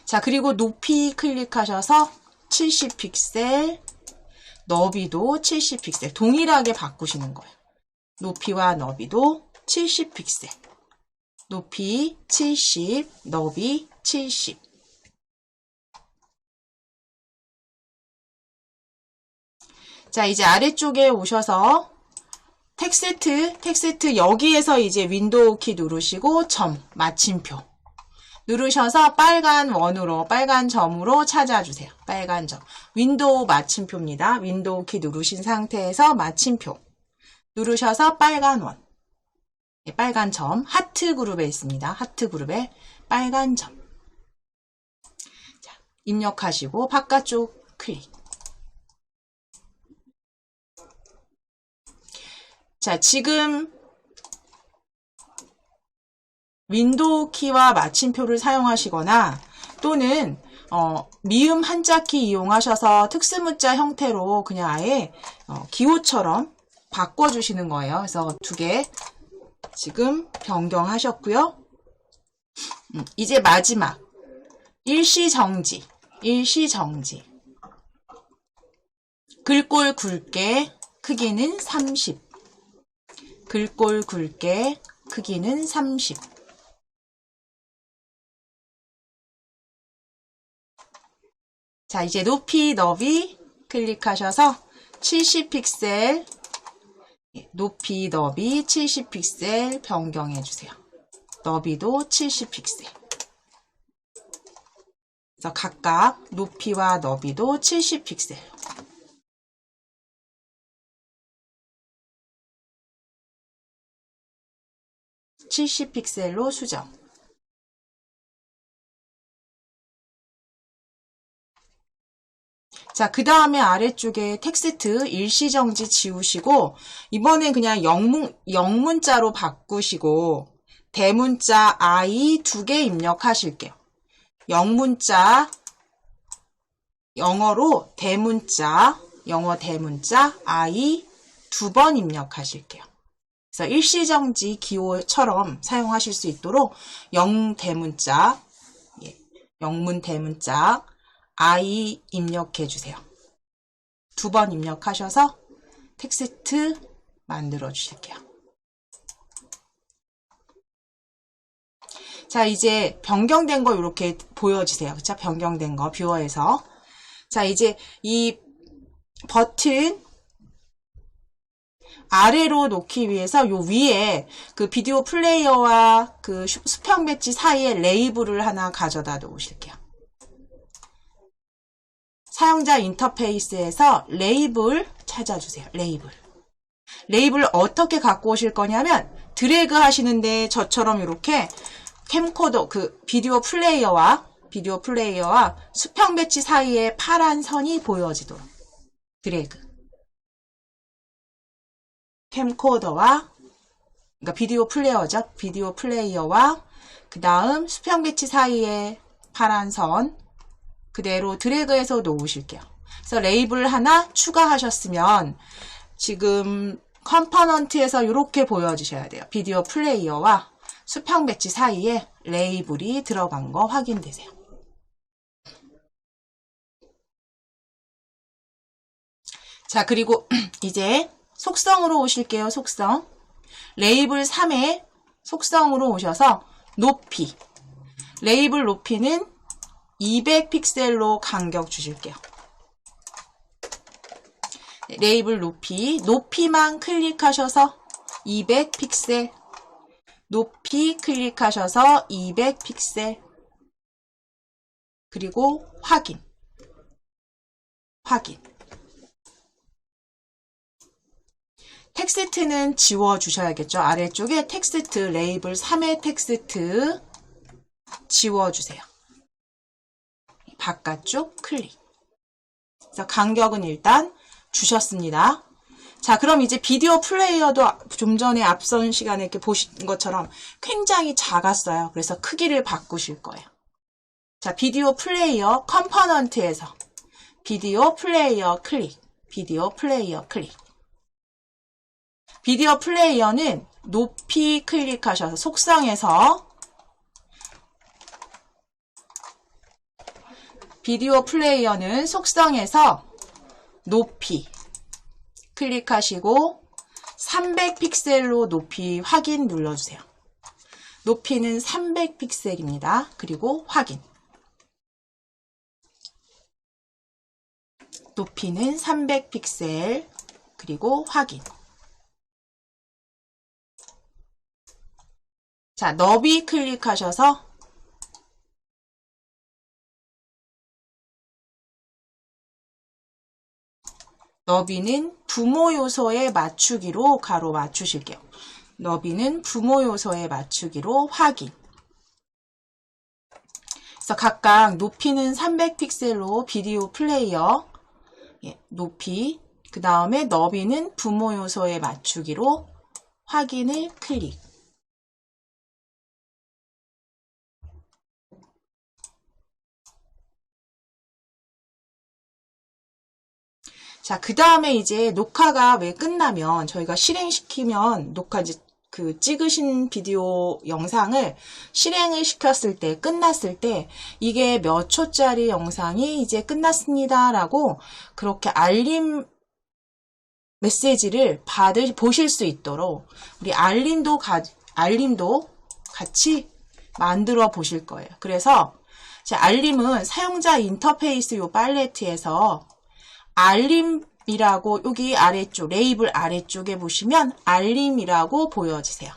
자, 그리고 높이 클릭하셔서 70픽셀, 너비도 70픽셀 동일하게 바꾸시는 거예요. 높이와 너비도 70픽셀. 높이 70, 너비 70. 자, 이제 아래쪽에 오셔서 텍스트 여기에서 이제 윈도우 키 누르시고 점, 마침표 누르셔서 빨간 점으로 찾아주세요. 빨간 점. 윈도우 마침표입니다. 윈도우 키 누르신 상태에서 마침표 누르셔서 빨간 원. 네, 빨간 점. 하트 그룹에 있습니다. 하트 그룹에 빨간 점. 자, 입력하시고 바깥쪽 클릭. 자, 지금 윈도우 키와 마침표를 사용하시거나 또는 미음 한자키 이용하셔서 특수문자 형태로 그냥 아예 기호처럼 바꿔주시는 거예요. 그래서 두 개 지금 변경하셨고요. 이제 마지막 일시정지. 글꼴 굵게 크기는 30. 글꼴 굵게 크기는 30. 자, 이제 높이, 너비 클릭하셔서 70픽셀, 높이, 너비 70픽셀 변경해 주세요. 너비도 70픽셀. 그래서 각각 높이와 너비도 70픽셀. (70픽셀로) 수정. 자, 그 다음에 아래쪽에 텍스트 일시정지 지우시고 이번엔 그냥 영문자로 바꾸시고 대문자 I 2개 입력하실게요. 영문자, 영어로 대문자, 영어 대문자 I 2번 입력하실게요. 그래서 일시정지 기호처럼 사용하실 수 있도록 영대문자, 영문 대문자 I 입력해 주세요. 2번 입력하셔서 텍스트 만들어 주실게요. 자, 이제 변경된 거 이렇게 보여주세요. 그쵸? 변경된 거 뷰어에서. 자, 이제 이 버튼 아래로 놓기 위해서 요 위에 그 비디오 플레이어와 그 수평 배치 사이에 레이블을 하나 가져다 놓으실게요. 사용자 인터페이스에서 레이블 찾아주세요. 레이블 어떻게 갖고 오실 거냐면 드래그 하시는데 저처럼 이렇게 캠코더 그 비디오 플레이어와 수평 배치 사이에 파란 선이 보여지도록 드래그. 캠코더와 그러니까 비디오 플레이어죠. 비디오 플레이어와 그 다음 수평 배치 사이에 파란 선 그대로 드래그해서 놓으실게요. 그래서 레이블 하나 추가하셨으면 지금 컴포넌트에서 이렇게 보여주셔야 돼요. 비디오 플레이어와 수평 배치 사이에 레이블이 들어간 거 확인되세요. 자, 그리고 이제 속성으로 오실게요. 속성. 레이블 3에 속성으로 오셔서 높이. 레이블 높이는 200픽셀로 간격 주실게요. 레이블 높이만 클릭하셔서 200픽셀. 높이 클릭하셔서 200픽셀. 그리고 확인. 텍스트는 지워주셔야겠죠. 아래쪽에 텍스트, 레이블 3의 텍스트 지워주세요. 바깥쪽 클릭. 그래서 간격은 일단 주셨습니다. 자, 그럼 이제 비디오 플레이어도 좀 전에 앞선 시간에 이렇게 보신 것처럼 굉장히 작았어요. 그래서 크기를 바꾸실 거예요. 자, 비디오 플레이어 컴포넌트에서 비디오 플레이어 클릭. 비디오 플레이어는 높이 클릭하셔서 속성에서 비디오 플레이어는 속성에서 높이 클릭하시고 300픽셀로 높이 확인 눌러주세요. 높이는 300픽셀입니다. 그리고 확인. 높이는 300픽셀 그리고 확인. 자, 너비 클릭하셔서 너비는 부모 요소에 맞추기로 가로 맞추실게요. 너비는 부모 요소에 맞추기로 확인. 그래서 각각 높이는 300픽셀로 비디오 플레이어 높이, 그 다음에 너비는 부모 요소에 맞추기로 확인을 클릭. 자, 그 다음에 이제 녹화가 왜 끝나면 저희가 실행시키면 녹화 이제 그 찍으신 비디오 영상을 실행을 시켰을 때, 끝났을 때 이게 몇 초짜리 영상이 이제 끝났습니다 라고 그렇게 알림 메시지를 보실 수 있도록 우리 알림도 같이 만들어 보실 거예요. 그래서 제 알림은 사용자 인터페이스 요 팔레트에서 알림이라고 여기 아래쪽 레이블 아래쪽에 보시면 알림이라고 보여지세요.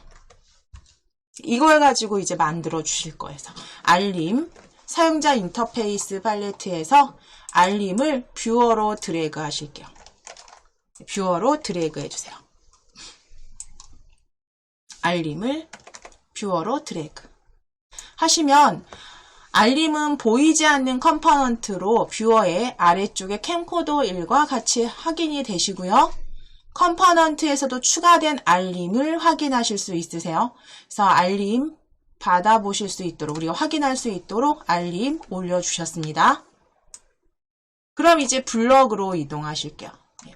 이걸 가지고 이제 만들어 주실 거예요. 알림 사용자 인터페이스 팔레트에서 알림을 뷰어로 드래그 하실게요. 뷰어로 드래그 해주세요. 알림을 뷰어로 드래그 하시면 알림은 보이지 않는 컴포넌트로 뷰어의 아래쪽에 캠코더 1과 같이 확인이 되시고요. 컴포넌트에서도 추가된 알림을 확인하실 수 있으세요. 그래서 알림 받아보실 수 있도록 우리가 확인할 수 있도록 알림 올려주셨습니다. 그럼 이제 블럭으로 이동하실게요.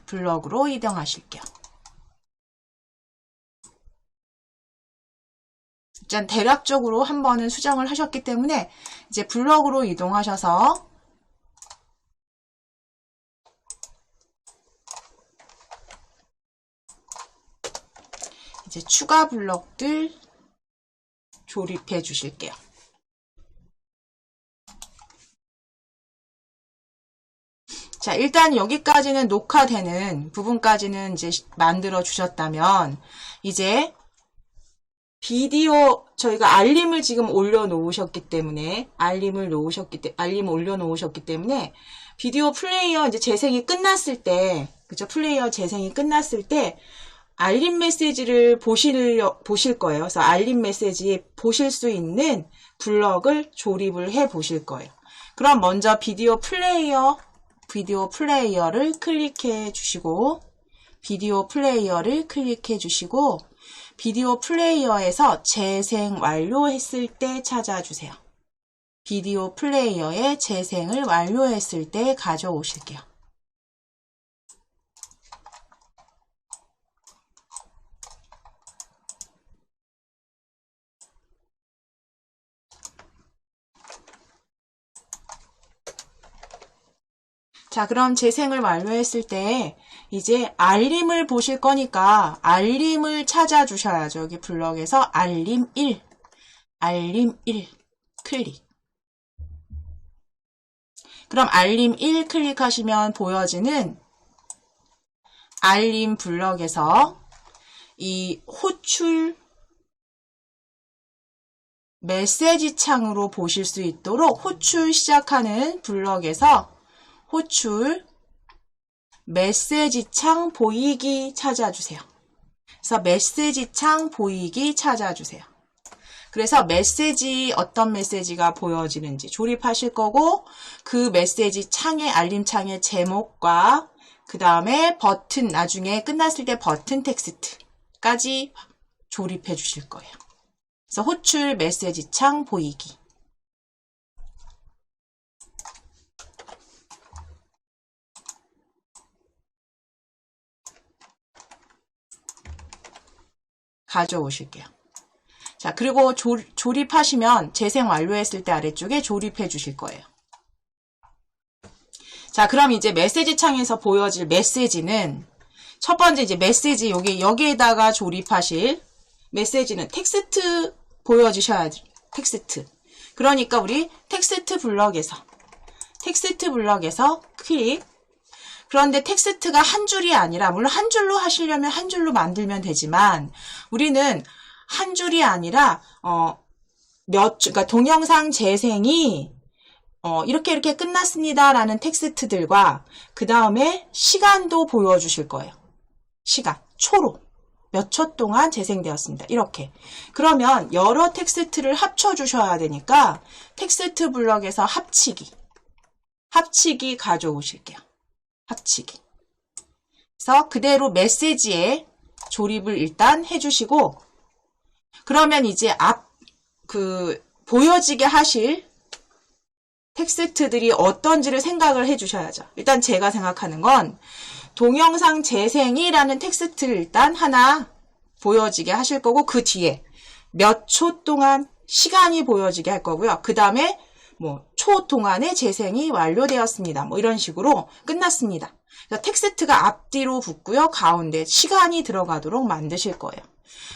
블럭으로 이동하실게요. 일단 대략적으로 한 번은 수정을 하셨기 때문에 이제 블럭으로 이동하셔서 이제 추가 블럭들 조립해 주실게요. 자, 일단 여기까지는 녹화되는 부분까지는 이제 만들어 주셨다면 이제 비디오 저희가 알림을 지금 올려놓으셨기 때문에 알림 올려놓으셨기 때문에 비디오 플레이어 이제 재생이 끝났을 때 그죠? 플레이어 재생이 끝났을 때 알림 메시지를 보실 거예요. 그래서 알림 메시지 보실 수 있는 블럭을 조립을 해 보실 거예요. 그럼 먼저 비디오 플레이어를 클릭해 주시고 비디오 플레이어에서 재생 완료했을 때 찾아주세요. 비디오 플레이어에 재생을 완료했을 때 가져오실게요. 자, 그럼 재생을 완료했을 때 이제 알림을 보실 거니까 알림을 찾아주셔야죠. 여기 블럭에서 알림 1 클릭. 그럼 알림 1 클릭하시면 보여지는 알림 블럭에서 이 호출 메시지 창으로 보실 수 있도록 호출 시작하는 블럭에서 호출 메시지 창 보이기 찾아주세요. 그래서 메시지 창 보이기 찾아주세요. 그래서 어떤 메시지가 보여지는지 조립하실 거고 그 메시지 창의 알림 창의 제목과 그 다음에 버튼 나중에 끝났을 때 버튼 텍스트까지 조립해 주실 거예요. 그래서 호출 메시지 창 보이기 가져오실게요. 자, 그리고 조립하시면 재생 완료했을 때 아래쪽에 조립해 주실 거예요. 자, 그럼 이제 메시지 창에서 보여질 메시지는 첫 번째 이제 메시지 여기에다가 조립하실 메시지는 텍스트 보여주셔야죠. 텍스트. 그러니까 우리 텍스트 블럭에서 클릭. 그런데 텍스트가 한 줄이 아니라 물론 한 줄로 하시려면 한 줄로 만들면 되지만 우리는 한 줄이 아니라 그러니까 동영상 재생이 이렇게 끝났습니다라는 텍스트들과 그 다음에 시간도 보여주실 거예요. 시간, 초로 몇 초 동안 재생되었습니다. 이렇게. 그러면 여러 텍스트를 합쳐주셔야 되니까 텍스트 블럭에서 합치기 가져오실게요. 합치기. 그래서 그대로 메시지에 조립을 일단 해주시고 그러면 이제 보여지게 하실 텍스트들이 어떤지를 생각을 해주셔야죠. 일단 제가 생각하는 건 동영상 재생이라는 텍스트를 일단 하나 보여지게 하실 거고, 그 뒤에 몇 초 동안 시간이 보여지게 할 거고요. 그 다음에 뭐 초 동안의 재생이 완료되었습니다. 뭐 이런 식으로 끝났습니다. 그래서 텍스트가 앞뒤로 붙고요. 가운데 시간이 들어가도록 만드실 거예요.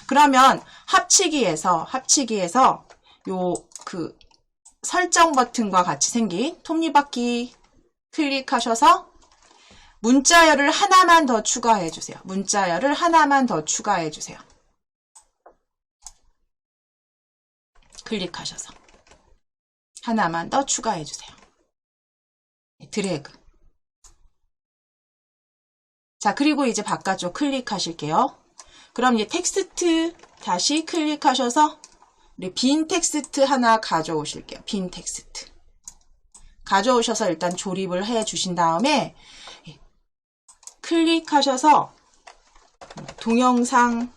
그러면 합치기에서 요 그 설정 버튼과 같이 생긴 톱니바퀴 클릭하셔서 문자열을 하나만 더 추가해 주세요. 문자열을 하나만 더 추가해 주세요. 클릭하셔서 하나만 더 추가해 주세요. 드래그. 자, 그리고 이제 바깥쪽 클릭하실게요. 그럼 이제 텍스트 다시 클릭하셔서 우리 빈 텍스트 하나 가져오실게요. 빈 텍스트. 가져오셔서 일단 조립을 해 주신 다음에 클릭하셔서 동영상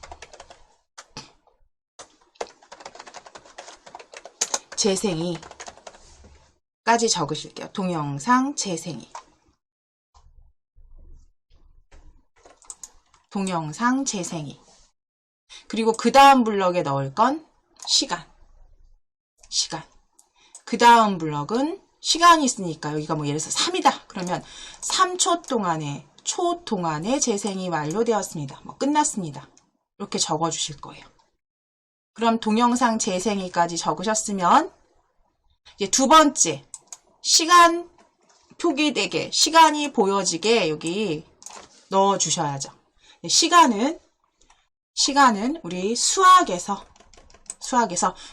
재생이 까지 적으실게요. 동영상 재생이. 동영상 재생이. 그리고 그 다음 블럭에 넣을 건 시간. 그 다음 블럭은 시간이 있으니까 여기가 뭐 예를 들어서 3이다. 그러면 3초 동안의 재생이 완료되었습니다. 뭐 끝났습니다. 이렇게 적어 주실 거예요. 그럼 동영상 재생이까지 적으셨으면 이제 두 번째 시간 표기되게 시간이 보여지게 여기 넣어 주셔야죠. 시간은 우리 수학에서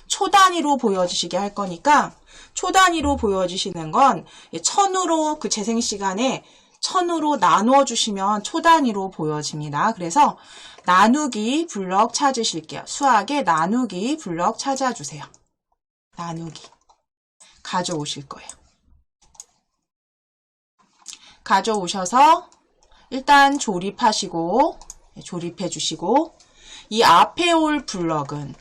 초 단위로 보여주시게 할 거니까 초 단위로 보여주시는 건 1000으로 그 재생 시간에 1000으로 나누어 주시면 초 단위로 보여집니다. 그래서 나누기 블럭 찾으실게요. 수학의 나누기 블럭 찾아주세요. 나누기 가져오실 거예요. 가져오셔서 일단 조립해 주시고 이 앞에 올 블럭은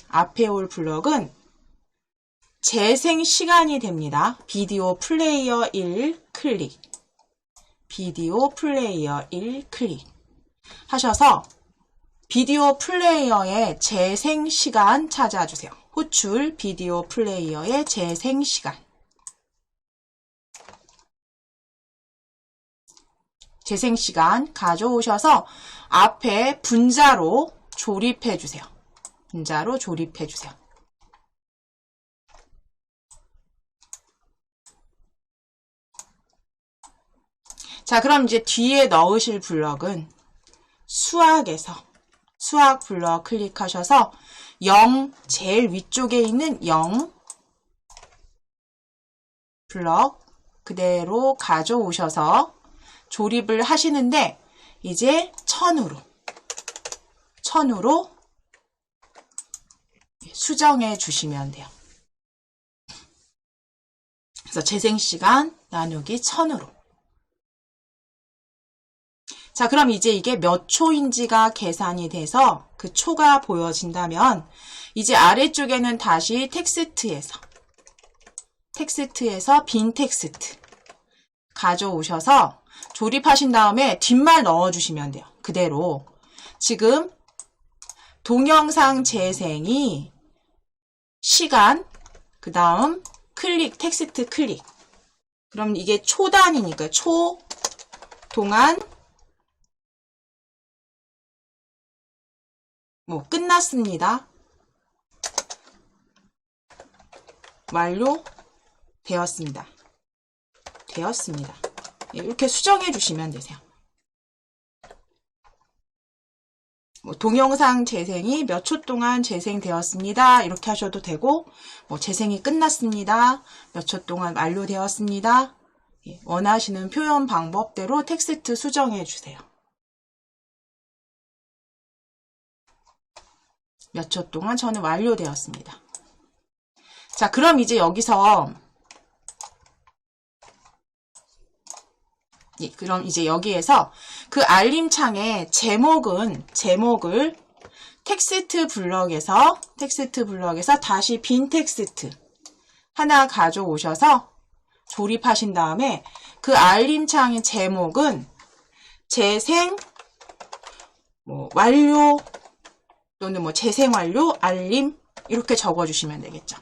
재생 시간이 됩니다. 비디오 플레이어 1 클릭. 비디오 플레이어 1 클릭 하셔서 비디오 플레이어의 재생 시간 찾아주세요. 호출 비디오 플레이어의 재생 시간. 재생 시간 가져오셔서 앞에 분자로 조립해 주세요. 분자로 조립해 주세요. 자, 그럼 이제 뒤에 넣으실 블럭은 수학 블럭 클릭하셔서 0 제일 위쪽에 있는 0 블럭 그대로 가져오셔서 조립을 하시는데 이제 1000으로 수정해 주시면 돼요. 그래서 재생시간 나누기 1000으로. 자, 그럼 이제 이게 몇 초인지가 계산이 돼서 그 초가 보여진다면 이제 아래쪽에는 다시 텍스트에서 빈 텍스트 가져오셔서 조립하신 다음에 뒷말 넣어주시면 돼요. 그대로. 지금 동영상 재생이 시간, 그 다음 클릭, 텍스트 클릭. 그럼 이게 초 단위니까 초 동안 뭐 끝났습니다. 완료되었습니다. 이렇게 수정해 주시면 되세요. 뭐 동영상 재생이 몇 초 동안 재생되었습니다. 이렇게 하셔도 되고, 뭐 재생이 끝났습니다. 몇 초 동안 완료되었습니다. 원하시는 표현 방법대로 텍스트 수정해 주세요. 몇 초 동안 저는 완료되었습니다. 자, 그럼 이제 여기에서 그 알림창의 제목을 텍스트 블럭에서 다시 빈 텍스트 하나 가져오셔서 조립하신 다음에 그 알림창의 제목은 재생 완료 또는 재생 완료 알림 이렇게 적어주시면 되겠죠.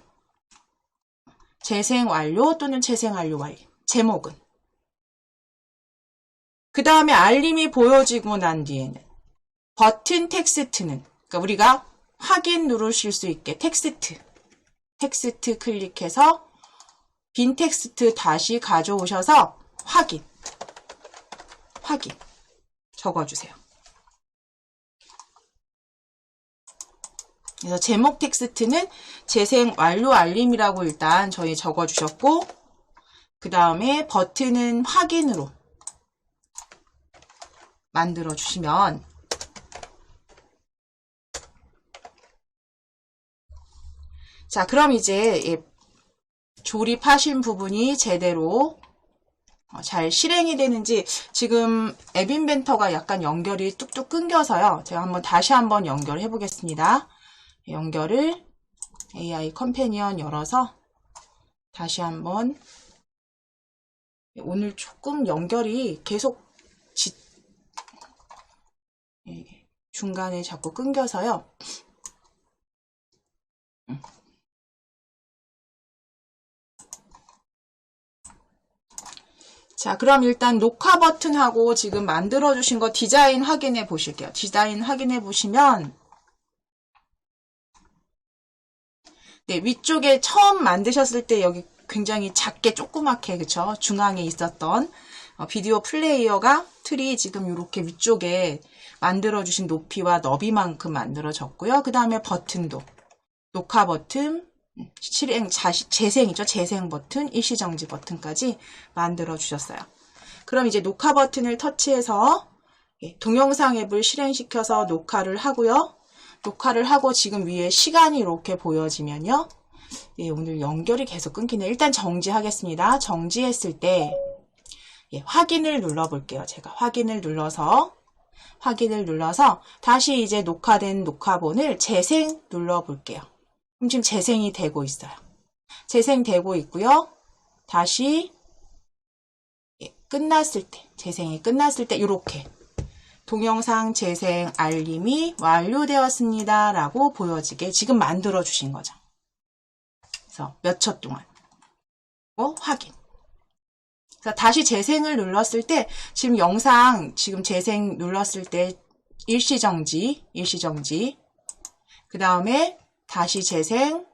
재생 완료 또는 재생 완료 알림. 제목은. 그 다음에 알림이 보여지고 난 뒤에는 버튼 텍스트는, 그러니까 우리가 확인 누르실 수 있게 텍스트 클릭해서 빈 텍스트 다시 가져오셔서 확인 적어주세요. 그래서 제목 텍스트는 재생 완료 알림이라고 일단 저희 적어주셨고, 그 다음에 버튼은 확인으로 만들어 주시면, 자, 그럼 이제 조립하신 부분이 제대로 잘 실행이 되는지, 지금 앱 인벤터가 약간 연결이 뚝뚝 끊겨서요. 제가 다시 한번 연결해 보겠습니다. 연결을 AI 컴패니언 열어서 다시 한번, 오늘 조금 연결이 계속 중간에 자꾸 끊겨서요. 자, 그럼 일단 녹화 버튼하고 지금 만들어 주신 거 디자인 확인해 보실게요. 디자인 확인해 보시면, 네, 위쪽에 처음 만드셨을 때 여기 굉장히 작게 조그맣게, 그쵸? 중앙에 있었던 비디오 플레이어가 틀이 지금 이렇게 위쪽에 만들어주신 높이와 너비만큼 만들어졌고요. 그 다음에 버튼도 녹화 버튼, 재생이죠. 재생 버튼, 일시정지 버튼까지 만들어주셨어요. 그럼 이제 녹화 버튼을 터치해서 동영상 앱을 실행시켜서 녹화를 하고요. 녹화를 하고 지금 위에 시간이 이렇게 보여지면요. 오늘 연결이 계속 끊기네요. 일단 정지하겠습니다. 정지했을 때 확인을 눌러볼게요. 제가 확인을 눌러서 다시 이제 녹화된 녹화본을 재생 눌러볼게요. 그럼 지금 재생이 되고 있어요. 재생되고 있고요. 다시 끝났을 때, 재생이 끝났을 때 이렇게 동영상 재생 알림이 완료되었습니다 라고 보여지게 지금 만들어 주신 거죠. 그래서 몇 초 동안 확인. 그래서 다시 재생을 눌렀을 때 지금 영상 지금 재생 눌렀을 때 일시정지 그 다음에 다시 재생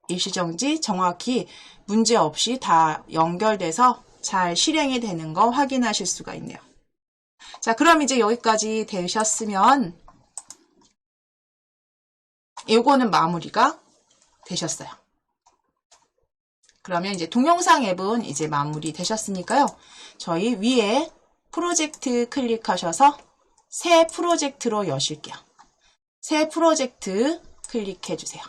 일시정지 정확히 문제없이 다 연결돼서 잘 실행이 되는 거 확인하실 수가 있네요. 자, 그럼 이제 여기까지 되셨으면 요거는 마무리가 되셨어요. 그러면 이제 동영상 앱은 이제 마무리 되셨으니까요. 저희 위에 프로젝트 클릭하셔서 새 프로젝트로 여실게요. 새 프로젝트 클릭해 주세요.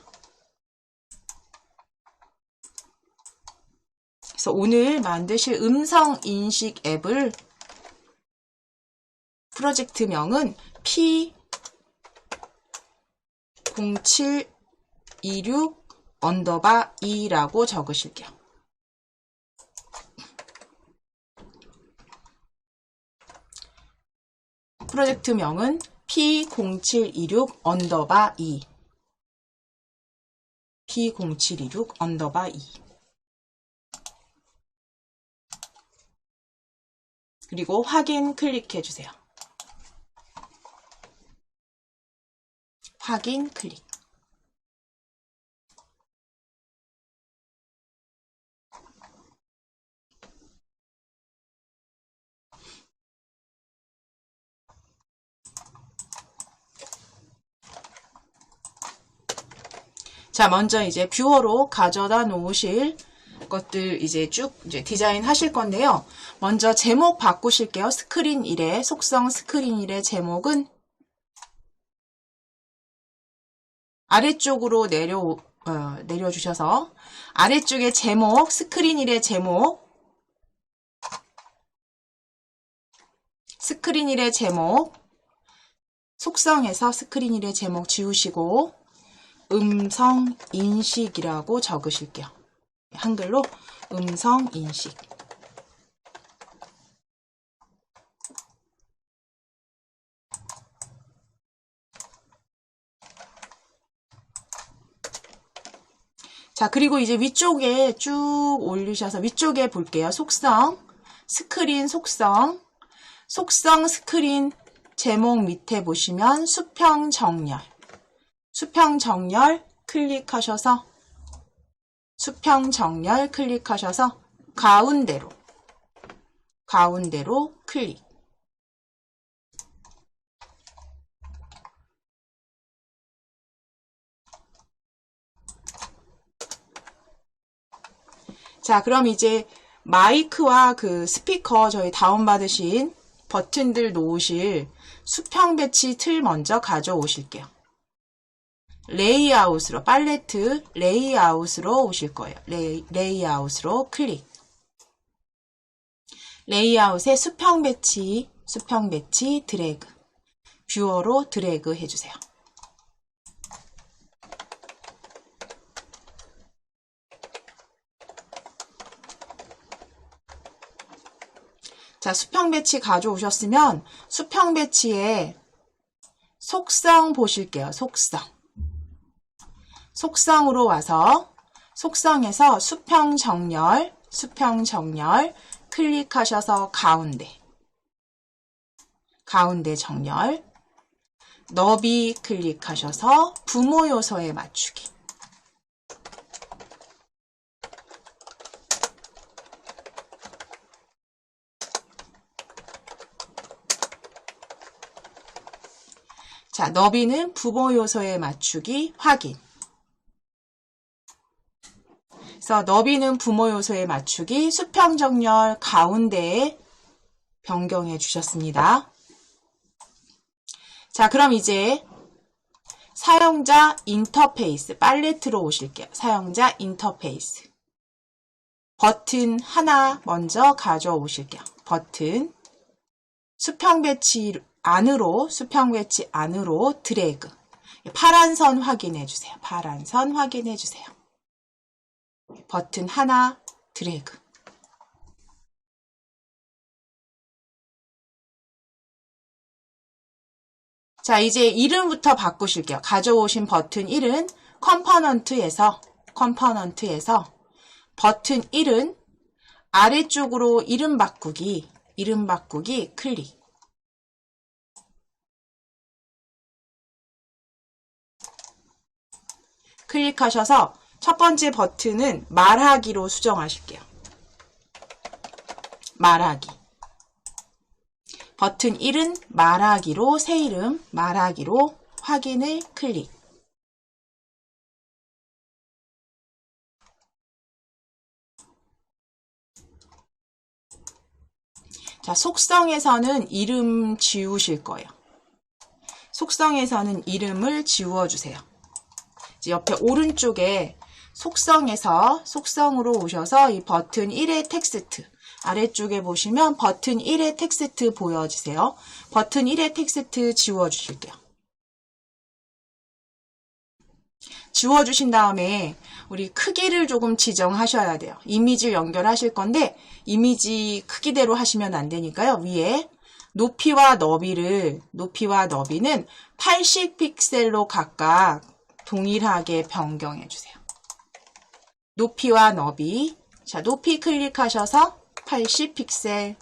그래서 오늘 만드실 음성 인식 앱을 프로젝트명은 P0726_2라고 적으실게요. 프로젝트명은 P0726_2 P0726_2 그리고 확인 클릭해 주세요. 확인 클릭. 자, 먼저 이제 뷰어로 가져다 놓으실 것들 이제 쭉 디자인 하실 건데요. 먼저 제목 바꾸실게요. 스크린 1의 속성 스크린 1의 제목은 아래쪽으로 내려주셔서 아래쪽에 제목, 스크린 1의 제목, 스크린 1의 제목, 속성에서 스크린 1의 제목 지우시고 음성 인식이라고 적으실게요. 한글로 음성 인식. 자, 그리고 이제 위쪽에 쭉 올리셔서 위쪽에 볼게요. 속성, 스크린 속성, 속성 스크린 제목 밑에 보시면 수평 정렬, 수평 정렬 클릭하셔서 수평 정렬 클릭하셔서 가운데로 클릭. 자, 그럼 이제 마이크와 그 스피커 저희 다운받으신 버튼들 놓으실 수평 배치 틀 먼저 가져오실게요. 레이아웃으로, 팔레트 레이아웃으로 오실 거예요. 레이아웃으로 클릭. 레이아웃에 수평 배치 드래그. 뷰어로 드래그 해주세요. 자, 수평 배치 가져오셨으면 수평 배치에 속성 보실게요. 속성으로 와서 속성에서 수평 정렬 클릭하셔서 가운데 정렬, 너비 클릭하셔서 부모 요소에 맞추기. 자, 너비는 부모 요소에 맞추기 확인. 그래서 너비는 부모 요소에 맞추기 수평 정렬 가운데에 변경해 주셨습니다. 자, 그럼 이제 사용자 인터페이스 팔레트로 오실게요. 사용자 인터페이스. 버튼 하나 먼저 가져오실게요. 버튼 수평 배치 안으로 드래그. 파란 선 확인해 주세요. 파란 선 확인해 주세요. 버튼 하나 드래그. 자, 이제 이름부터 바꾸실게요. 가져오신 버튼 1은 컴포넌트에서 버튼 1은 아래쪽으로 이름 바꾸기 클릭. 클릭하셔서 첫 번째 버튼은 말하기로 수정하실게요. 말하기. 버튼 1은 말하기로 새 이름 말하기로 확인을 클릭. 자, 속성에서는 이름 지우실 거예요. 속성에서는 이름을 지워주세요. 옆에 오른쪽에 속성으로 오셔서 이 버튼 1의 텍스트 아래쪽에 보시면 버튼 1의 텍스트 보여주세요. 버튼 1의 텍스트 지워주실게요. 지워주신 다음에 우리 크기를 조금 지정하셔야 돼요. 이미지를 연결하실 건데 이미지 크기대로 하시면 안 되니까요. 위에 높이와 너비는 80픽셀로 각각 동일하게 변경해 주세요. 높이와 너비. 자, 높이 클릭하셔서 80픽셀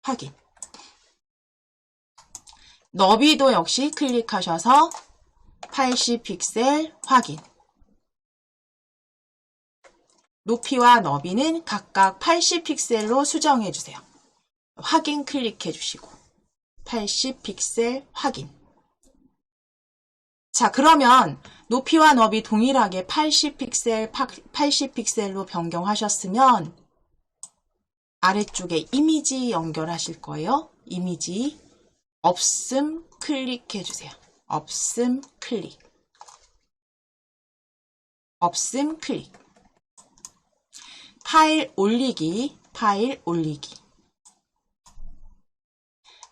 확인. 너비도 역시 클릭하셔서 80픽셀 확인. 높이와 너비는 각각 80픽셀로 수정해 주세요. 확인 클릭해 주시고 80픽셀 확인. 자, 그러면 높이와 너비 동일하게 80픽셀로 변경하셨으면 아래쪽에 이미지 연결하실 거예요. 이미지 없음 클릭해 주세요. 없음 클릭. 파일 올리기.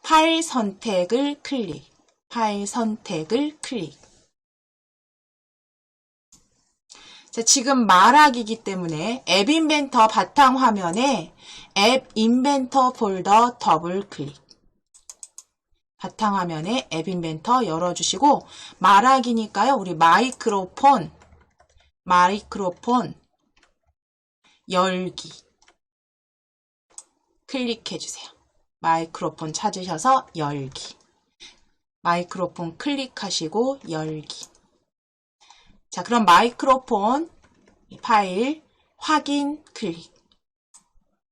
파일 선택을 클릭. 자, 지금 말하기이기 때문에 앱 인벤터 바탕화면에 앱 인벤터 폴더 더블 클릭. 바탕화면에 앱 인벤터 열어주시고 말하기니까요. 우리 마이크로폰 마이크로폰 열기 클릭해 주세요. 마이크로폰 찾으셔서 열기. 마이크로폰 클릭하시고 열기. 자, 그럼 마이크로폰 파일 확인 클릭.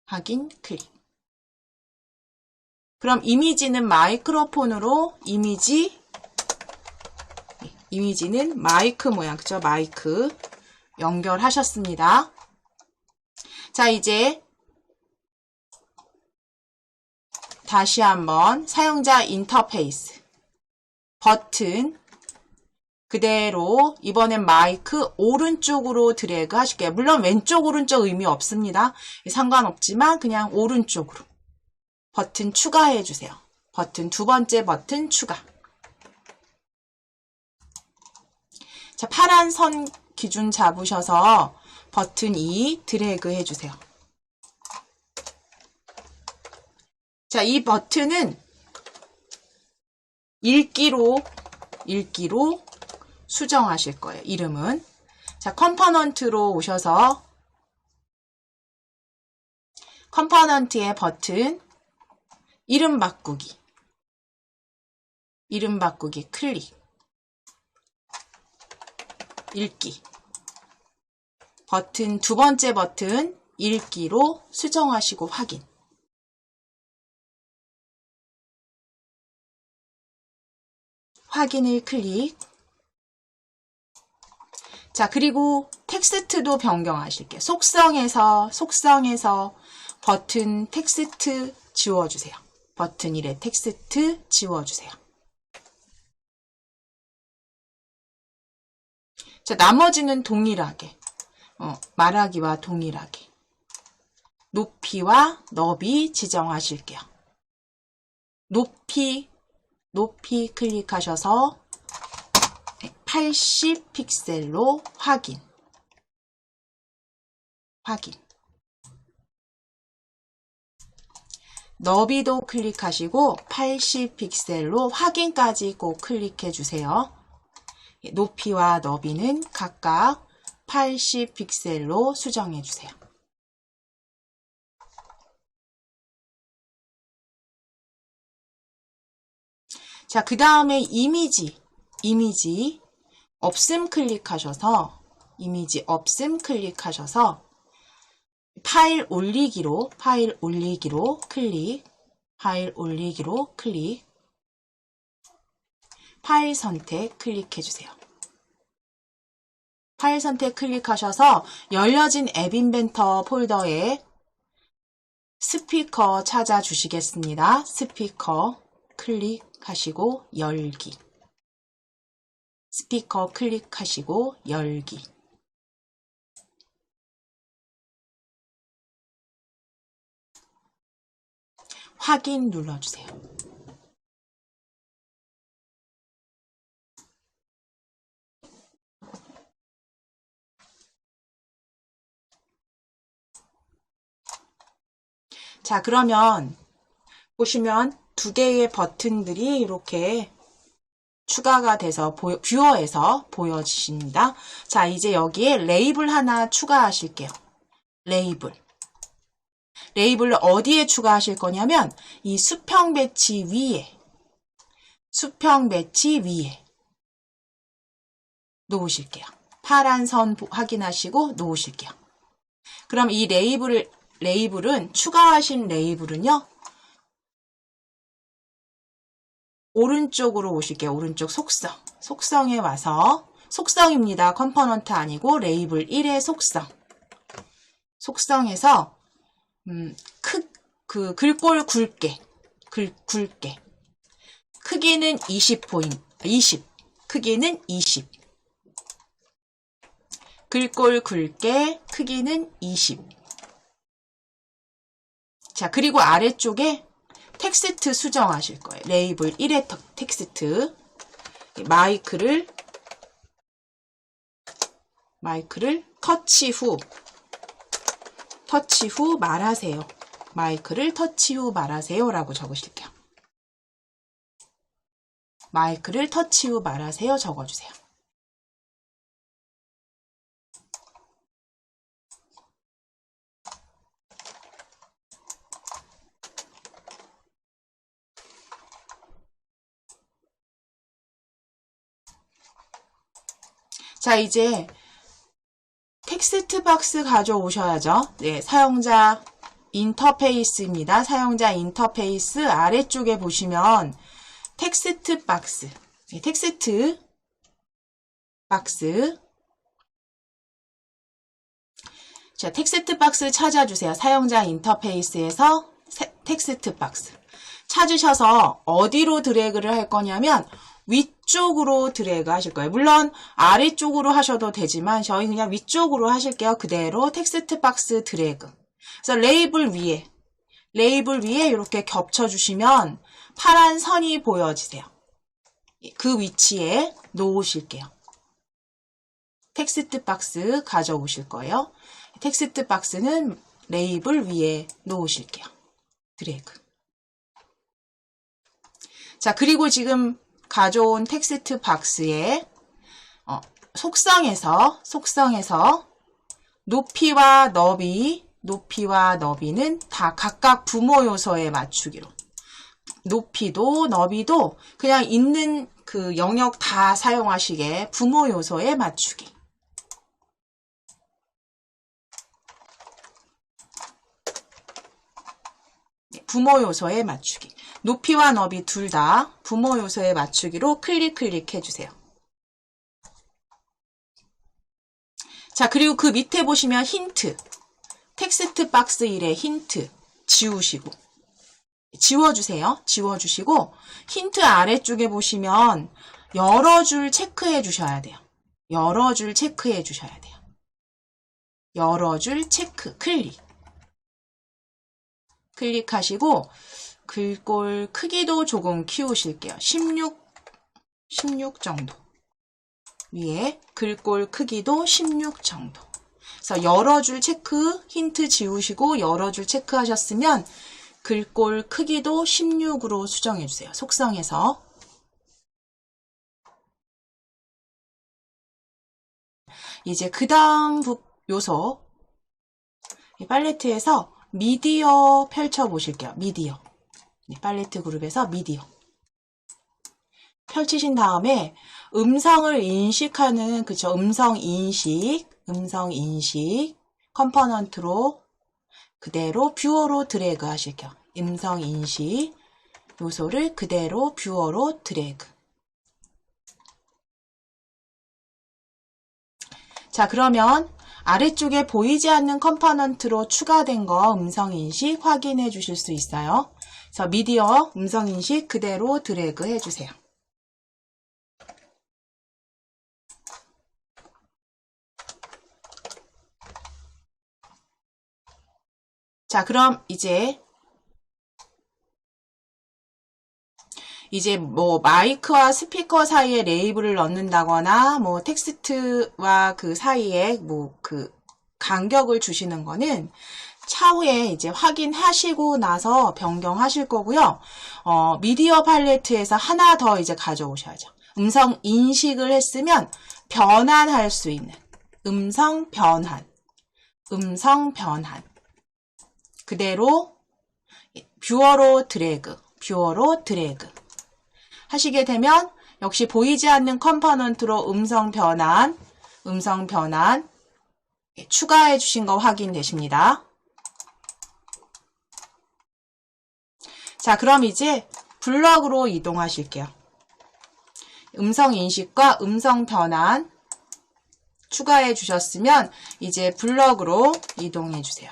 확인 클릭. 그럼 이미지는 마이크로폰으로 이미지는 마이크 모양, 그죠? 마이크 연결하셨습니다. 자, 이제 다시 한번 사용자 인터페이스 버튼 그대로 이번엔 마이크 오른쪽으로 드래그 하실게요. 물론 왼쪽 오른쪽 의미 없습니다. 상관없지만 그냥 오른쪽으로 버튼 추가해 주세요. 버튼 두 번째 버튼 추가. 자, 파란 선 기준 잡으셔서 버튼 2 드래그 해주세요. 자, 이 버튼은 읽기로 수정하실 거예요. 이름은. 자, 컴포넌트로 오셔서 컴포넌트의 버튼 이름 바꾸기 클릭. 읽기. 버튼 두 번째 버튼 읽기로 수정하시고 확인. 확인을 클릭. 자, 그리고 텍스트도 변경하실게요. 속성에서 버튼 텍스트 지워주세요. 버튼 1의 텍스트 지워주세요. 자, 나머지는 동일하게 말하기와 동일하게 높이와 너비 지정하실게요. 높이 클릭하셔서 80 픽셀로 확인. 너비도 클릭하시고 80 픽셀로 확인까지 꼭 클릭해 주세요. 높이와 너비는 각각 80 픽셀로 수정해 주세요. 자, 그 다음에 이미지 없음 클릭하셔서 파일 올리기로 클릭. 파일 선택 클릭해 주세요. 파일 선택 클릭하셔서 열려진 앱 인벤터 폴더에 스피커 찾아주시겠습니다. 스피커 클릭하시고 열기. 스피커 클릭하시고 열기. 확인 눌러주세요. 자, 그러면 보시면 두 개의 버튼들이 이렇게 추가가 돼서 뷰어에서 보여지십니다. 자, 이제 여기에 레이블 하나 추가하실게요. 레이블을 어디에 추가하실 거냐면 이 수평 배치 위에 놓으실게요. 파란 선 확인하시고 놓으실게요. 그럼 이 레이블은 추가하신 레이블은요. 오른쪽으로 오실게요. 오른쪽 속성에 와서 속성입니다. 컴포넌트 아니고 레이블 1의 속성에서 글꼴 굵게 크기는 20 크기는 20 글꼴 굵게 크기는 20. 자, 그리고 아래쪽에 텍스트 수정하실 거예요. 레이블 1의 텍스트. 마이크를 터치 후 말하세요. 마이크를 터치 후 말하세요 라고 적으실게요. 마이크를 터치 후 말하세요 적어주세요. 자, 이제 텍스트 박스 가져오셔야죠. 네, 사용자 인터페이스입니다. 사용자 인터페이스 아래쪽에 보시면 텍스트 박스, 네, 텍스트 박스. 자, 텍스트 박스 찾아주세요. 사용자 인터페이스에서 텍스트 박스. 찾으셔서 어디로 드래그를 할 거냐면 위쪽으로 드래그 하실 거예요. 물론 아래쪽으로 하셔도 되지만 저희 그냥 위쪽으로 하실게요. 그대로 텍스트 박스 드래그. 그래서 레이블 위에 이렇게 겹쳐주시면 파란 선이 보여지세요. 그 위치에 놓으실게요. 텍스트 박스 가져오실 거예요. 텍스트 박스는 레이블 위에 놓으실게요. 드래그. 자, 그리고 지금 가져온 텍스트 박스에 속성에서 높이와 너비는 다 각각 부모 요소에 맞추기로. 높이도 너비도 그냥 있는 그 영역 다 사용하시게 부모 요소에 맞추기. 부모 요소에 맞추기. 높이와 너비 둘 다 부모 요소에 맞추기로 클릭해주세요. 자, 그리고 그 밑에 보시면 힌트. 텍스트 박스 1의 힌트 지워주세요. 지워주시고 힌트 아래쪽에 보시면 여러 줄 체크해 주셔야 돼요. 여러 줄 체크해 주셔야 돼요. 여러 줄 체크, 클릭하시고 글꼴 크기도 조금 키우실게요. 16 정도. 위에 글꼴 크기도 16 정도. 그래서 여러 줄 체크, 힌트 지우시고 여러 줄 체크하셨으면 글꼴 크기도 16으로 수정해 주세요. 속성에서. 이제 그 다음 요소 이 팔레트에서 미디어 펼쳐 보실게요. 미디어. 팔레트 그룹에서 미디어. 펼치신 다음에 음성을 인식하는, 그쵸? 음성 인식 컴포넌트로 그대로 뷰어로 드래그 하실게요. 음성 인식 요소를 그대로 뷰어로 드래그. 자, 그러면 아래쪽에 보이지 않는 컴포넌트로 추가된 거 음성인식 확인해 주실 수 있어요. 그래서 미디어 음성인식 그대로 드래그 해주세요. 자, 그럼 이제 뭐 마이크와 스피커 사이에 레이블을 넣는다거나 뭐 텍스트와 그 사이에 뭐 그 간격을 주시는 거는 차후에 이제 확인하시고 나서 변경하실 거고요. 미디어 팔레트에서 하나 더 이제 가져오셔야죠. 음성 인식을 했으면 변환할 수 있는 음성 변환 그대로 뷰어로 드래그 하시게 되면 역시 보이지 않는 컴포넌트로 음성 변환 추가해 주신 거 확인되십니다. 자, 그럼 이제 블럭으로 이동하실게요. 음성 인식과 음성 변환 추가해 주셨으면 이제 블럭으로 이동해 주세요.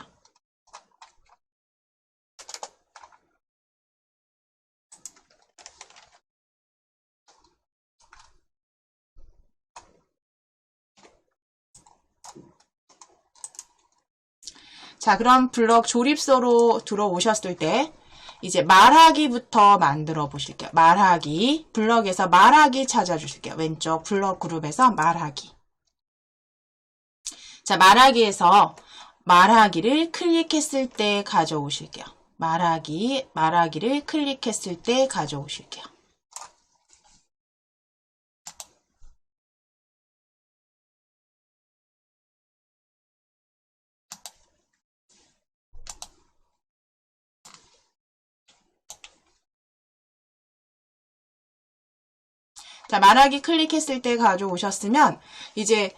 자, 그럼 블럭 조립소로 들어오셨을 때 이제 말하기부터 만들어 보실게요. 말하기. 블럭에서 말하기 찾아주실게요. 왼쪽 블럭 그룹에서 말하기. 자, 말하기에서 말하기를 클릭했을 때 가져오실게요. 말하기를 클릭했을 때 가져오실게요. 자, 말하기 클릭했을 때 가져오셨으면 이제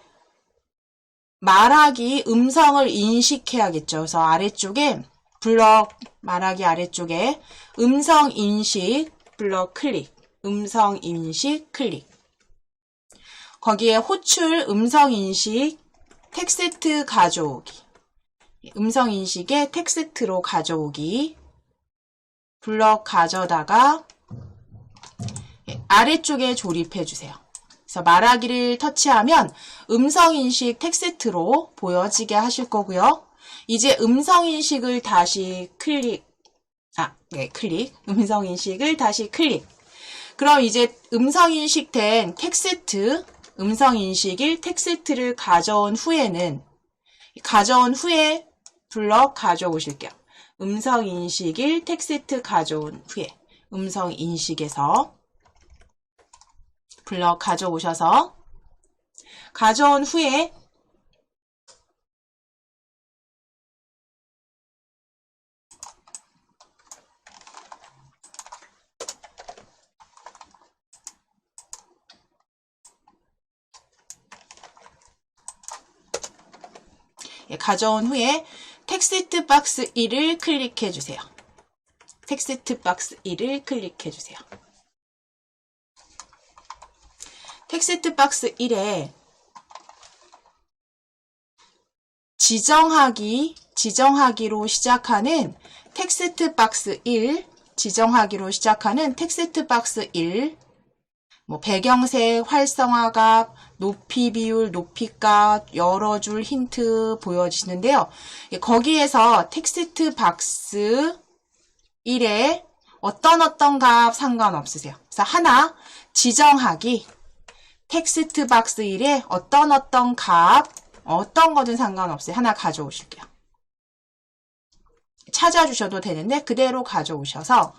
말하기 음성을 인식해야겠죠. 그래서 아래쪽에 블럭 말하기 아래쪽에 음성 인식 블럭 클릭, 음성 인식 클릭. 거기에 호출 음성 인식 텍스트 가져오기. 음성 인식에 텍스트로 가져오기. 블럭 가져다가 아래쪽에 조립해 주세요. 그래서 말하기를 터치하면 음성인식 텍스트로 보여지게 하실 거고요. 이제 음성인식을 다시 클릭. 음성인식을 다시 클릭. 그럼 이제 음성인식된 텍스트, 음성인식일 텍스트를 가져온 후에 블럭 가져오실게요. 음성인식일 텍스트 가져온 후에 음성인식에서 블럭 가져오셔서 가져온 후에 가져온 후에 텍스트 박스 1을 클릭해 주세요. 텍스트 박스 1을 클릭해 주세요. 텍스트 박스 1에 지정하기로 시작하는 텍스트 박스 1, 지정하기로 시작하는 텍스트 박스 1, 배경색, 활성화값, 높이 비율, 높이값, 여러 줄 힌트 보여지는데요. 거기에서 텍스트 박스 1에 어떤 값 상관없으세요. 그래서 하나 지정하기 텍스트 박스 1에 어떤 값, 어떤 거든 상관없어요. 하나 가져오실게요. 찾아주셔도 되는데 그대로 가져오셔서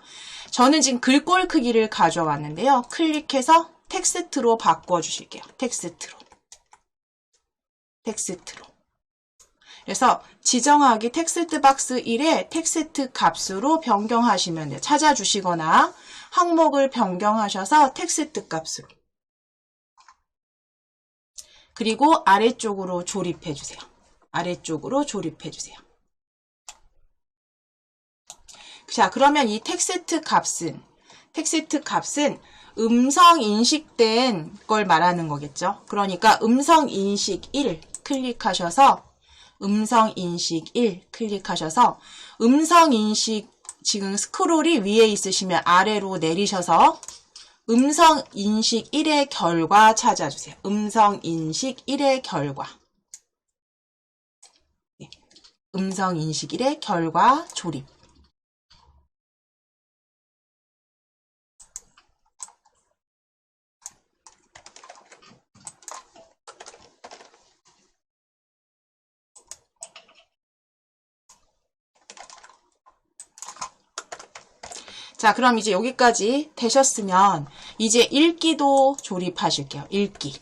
저는 지금 글꼴 크기를 가져왔는데요. 클릭해서 텍스트로 바꿔주실게요. 텍스트로. 그래서 지정하기 텍스트 박스 1에 텍스트 값으로 변경하시면 돼요. 찾아주시거나 항목을 변경하셔서 텍스트 값으로. 그리고 아래쪽으로 조립해주세요. 아래쪽으로 조립해주세요. 자, 그러면 이 텍스트 값은 음성 인식된 걸 말하는 거겠죠. 그러니까 음성 인식 1 클릭하셔서 음성 인식 1 클릭하셔서 음성 인식 지금 스크롤이 위에 있으시면 아래로 내리셔서 음성 인식 1의 결과 찾아주세요. 음성 인식 1의 결과. 네. 음성 인식 1의 결과 조립. 자, 그럼 이제 여기까지 되셨으면 이제 읽기도 조립하실게요. 읽기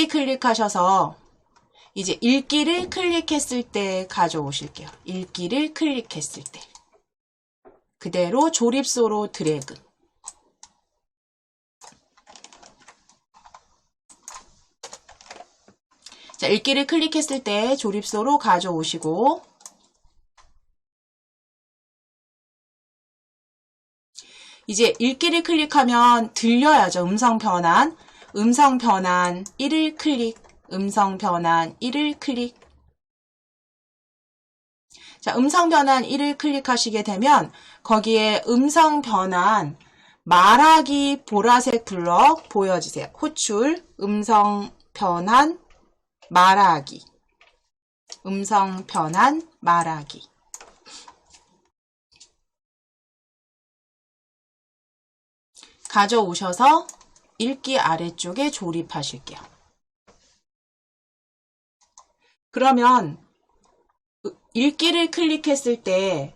클릭하셔서 이제 읽기를 클릭했을 때 가져오실게요. 읽기를 클릭했을 때 그대로 조립소로 드래그. 자, 읽기를 클릭했을 때 조립소로 가져오시고 이제 읽기를 클릭하면 들려야죠. 음성 변환 1을 클릭, 음성 변환 1을 클릭. 자, 음성 변환 1을 클릭하시게 되면 거기에 음성 변환 말하기 보라색 블럭 보여지세요. 호출, 음성 변환 말하기. 음성 변환 말하기. 가져오셔서 읽기 아래쪽에 조립하실게요. 그러면 읽기를 클릭했을 때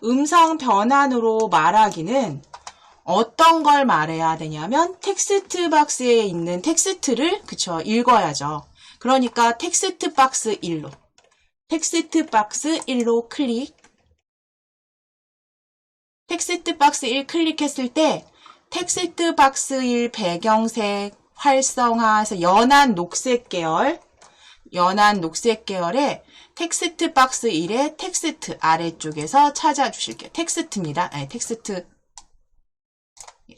음성 변환으로 말하기는 어떤 걸 말해야 되냐면 텍스트 박스에 있는 텍스트를 읽어야죠. 그러니까 텍스트 박스 1로 클릭, 텍스트 박스 1 클릭했을 때 텍스트 박스 1 배경색 활성화해서 연한 녹색 계열에 텍스트 박스 1의 텍스트 아래쪽에서 찾아주실게요. 텍스트입니다. 아니, 텍스트.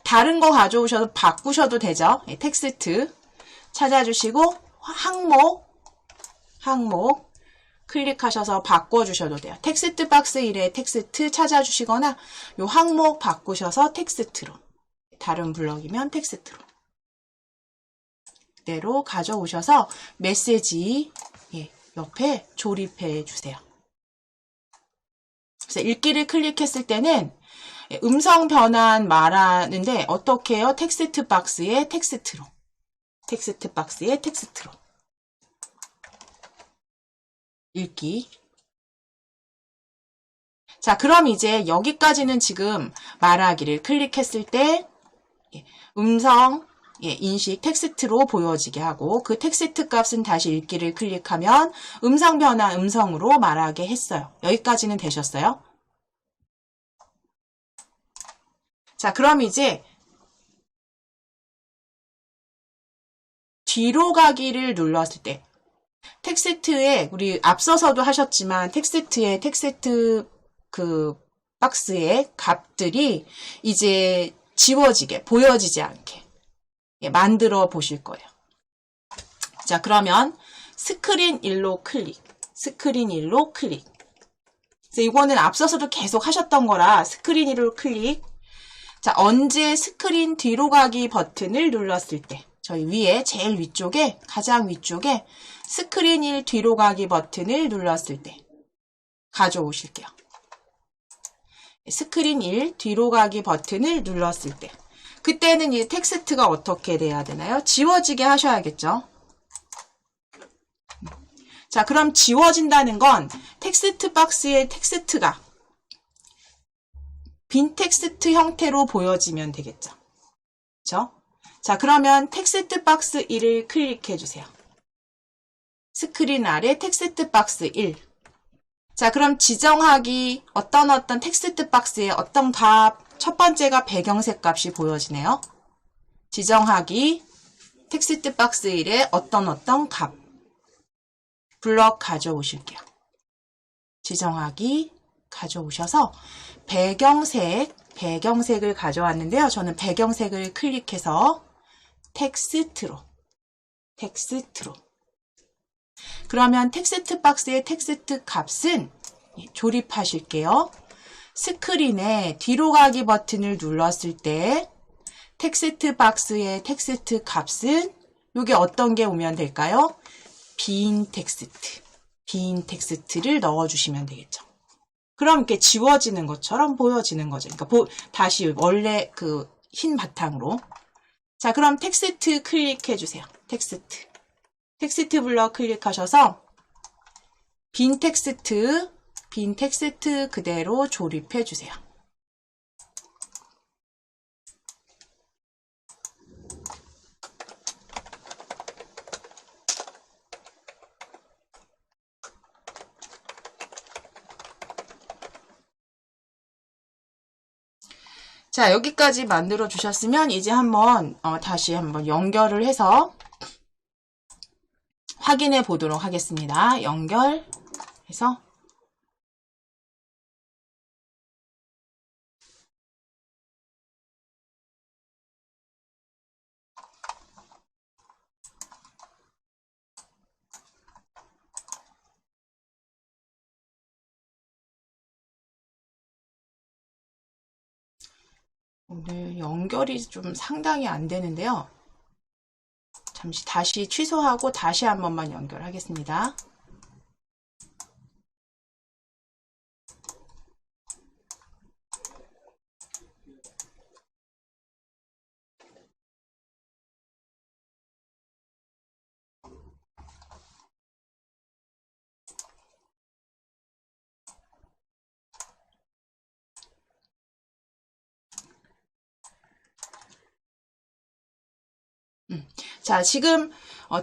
다른 거 가져오셔도 바꾸셔도 되죠. 텍스트 찾아주시고 항목 클릭하셔서 바꿔주셔도 돼요. 텍스트 박스 1의 텍스트 찾아주시거나 요 항목 바꾸셔서 텍스트로, 다른 블럭이면 텍스트로 그대로 가져오셔서 메시지 옆에 조립해 주세요. 그래서 읽기를 클릭했을 때는 음성 변환 말하는데 어떻게 해요? 텍스트 박스의 텍스트로 읽기. 자, 그럼 이제 여기까지는 지금 말하기를 클릭했을 때 음성 인식 텍스트로 보여지게 하고, 그 텍스트 값은 다시 읽기를 클릭하면 음성 변환 음성으로 말하게 했어요. 여기까지는 되셨어요? 자, 그럼 이제 뒤로 가기를 눌렀을 때 텍스트에, 우리 앞서서도 하셨지만 텍스트에 텍스트 그 박스의 값들이 이제 지워지게, 보여지지 않게 만들어 보실 거예요. 자, 그러면 스크린 1로 클릭. 그래서 이거는 앞서서도 계속 하셨던 거라 스크린 1로 클릭. 자, 언제 스크린 뒤로 가기 버튼을 눌렀을 때, 저희 위에 제일 위쪽에, 가장 위쪽에 스크린 1 뒤로 가기 버튼을 눌렀을 때 가져오실게요. 스크린 1 뒤로 가기 버튼을 눌렀을 때, 그때는 이 텍스트가 어떻게 돼야 되나요? 지워지게 하셔야겠죠. 자, 그럼 지워진다는 건 텍스트 박스의 텍스트가 빈 텍스트 형태로 보여지면 되겠죠. 그렇죠? 자, 그러면 텍스트 박스 1을 클릭해 주세요. 스크린 아래 텍스트 박스 1. 자, 그럼 지정하기 어떤 텍스트 박스에 어떤 값, 첫 번째가 배경색 값이 보여지네요. 지정하기 텍스트 박스 1에 어떤 값. 블럭 가져오실게요. 지정하기 가져오셔서 배경색을 가져왔는데요. 저는 배경색을 클릭해서 텍스트로. 그러면 텍스트 박스의 텍스트 값은 조립하실게요. 스크린에 뒤로 가기 버튼을 눌렀을 때 텍스트 박스의 텍스트 값은 이게 어떤 게 오면 될까요? 빈 텍스트를 넣어주시면 되겠죠. 그럼 이렇게 지워지는 것처럼 보여지는 거죠. 그러니까 다시 원래 그 흰 바탕으로. 자, 그럼 텍스트 클릭해 주세요. 텍스트 블럭 클릭하셔서 빈 텍스트 그대로 조립해 주세요. 자, 여기까지 만들어 주셨으면 이제 한번 다시 한번 연결을 해서 확인해 보도록 하겠습니다. 연결해서 오늘 연결이 좀 상당히 안 되는데요. 잠시 다시 취소하고 다시 한 번만 연결하겠습니다. 자, 지금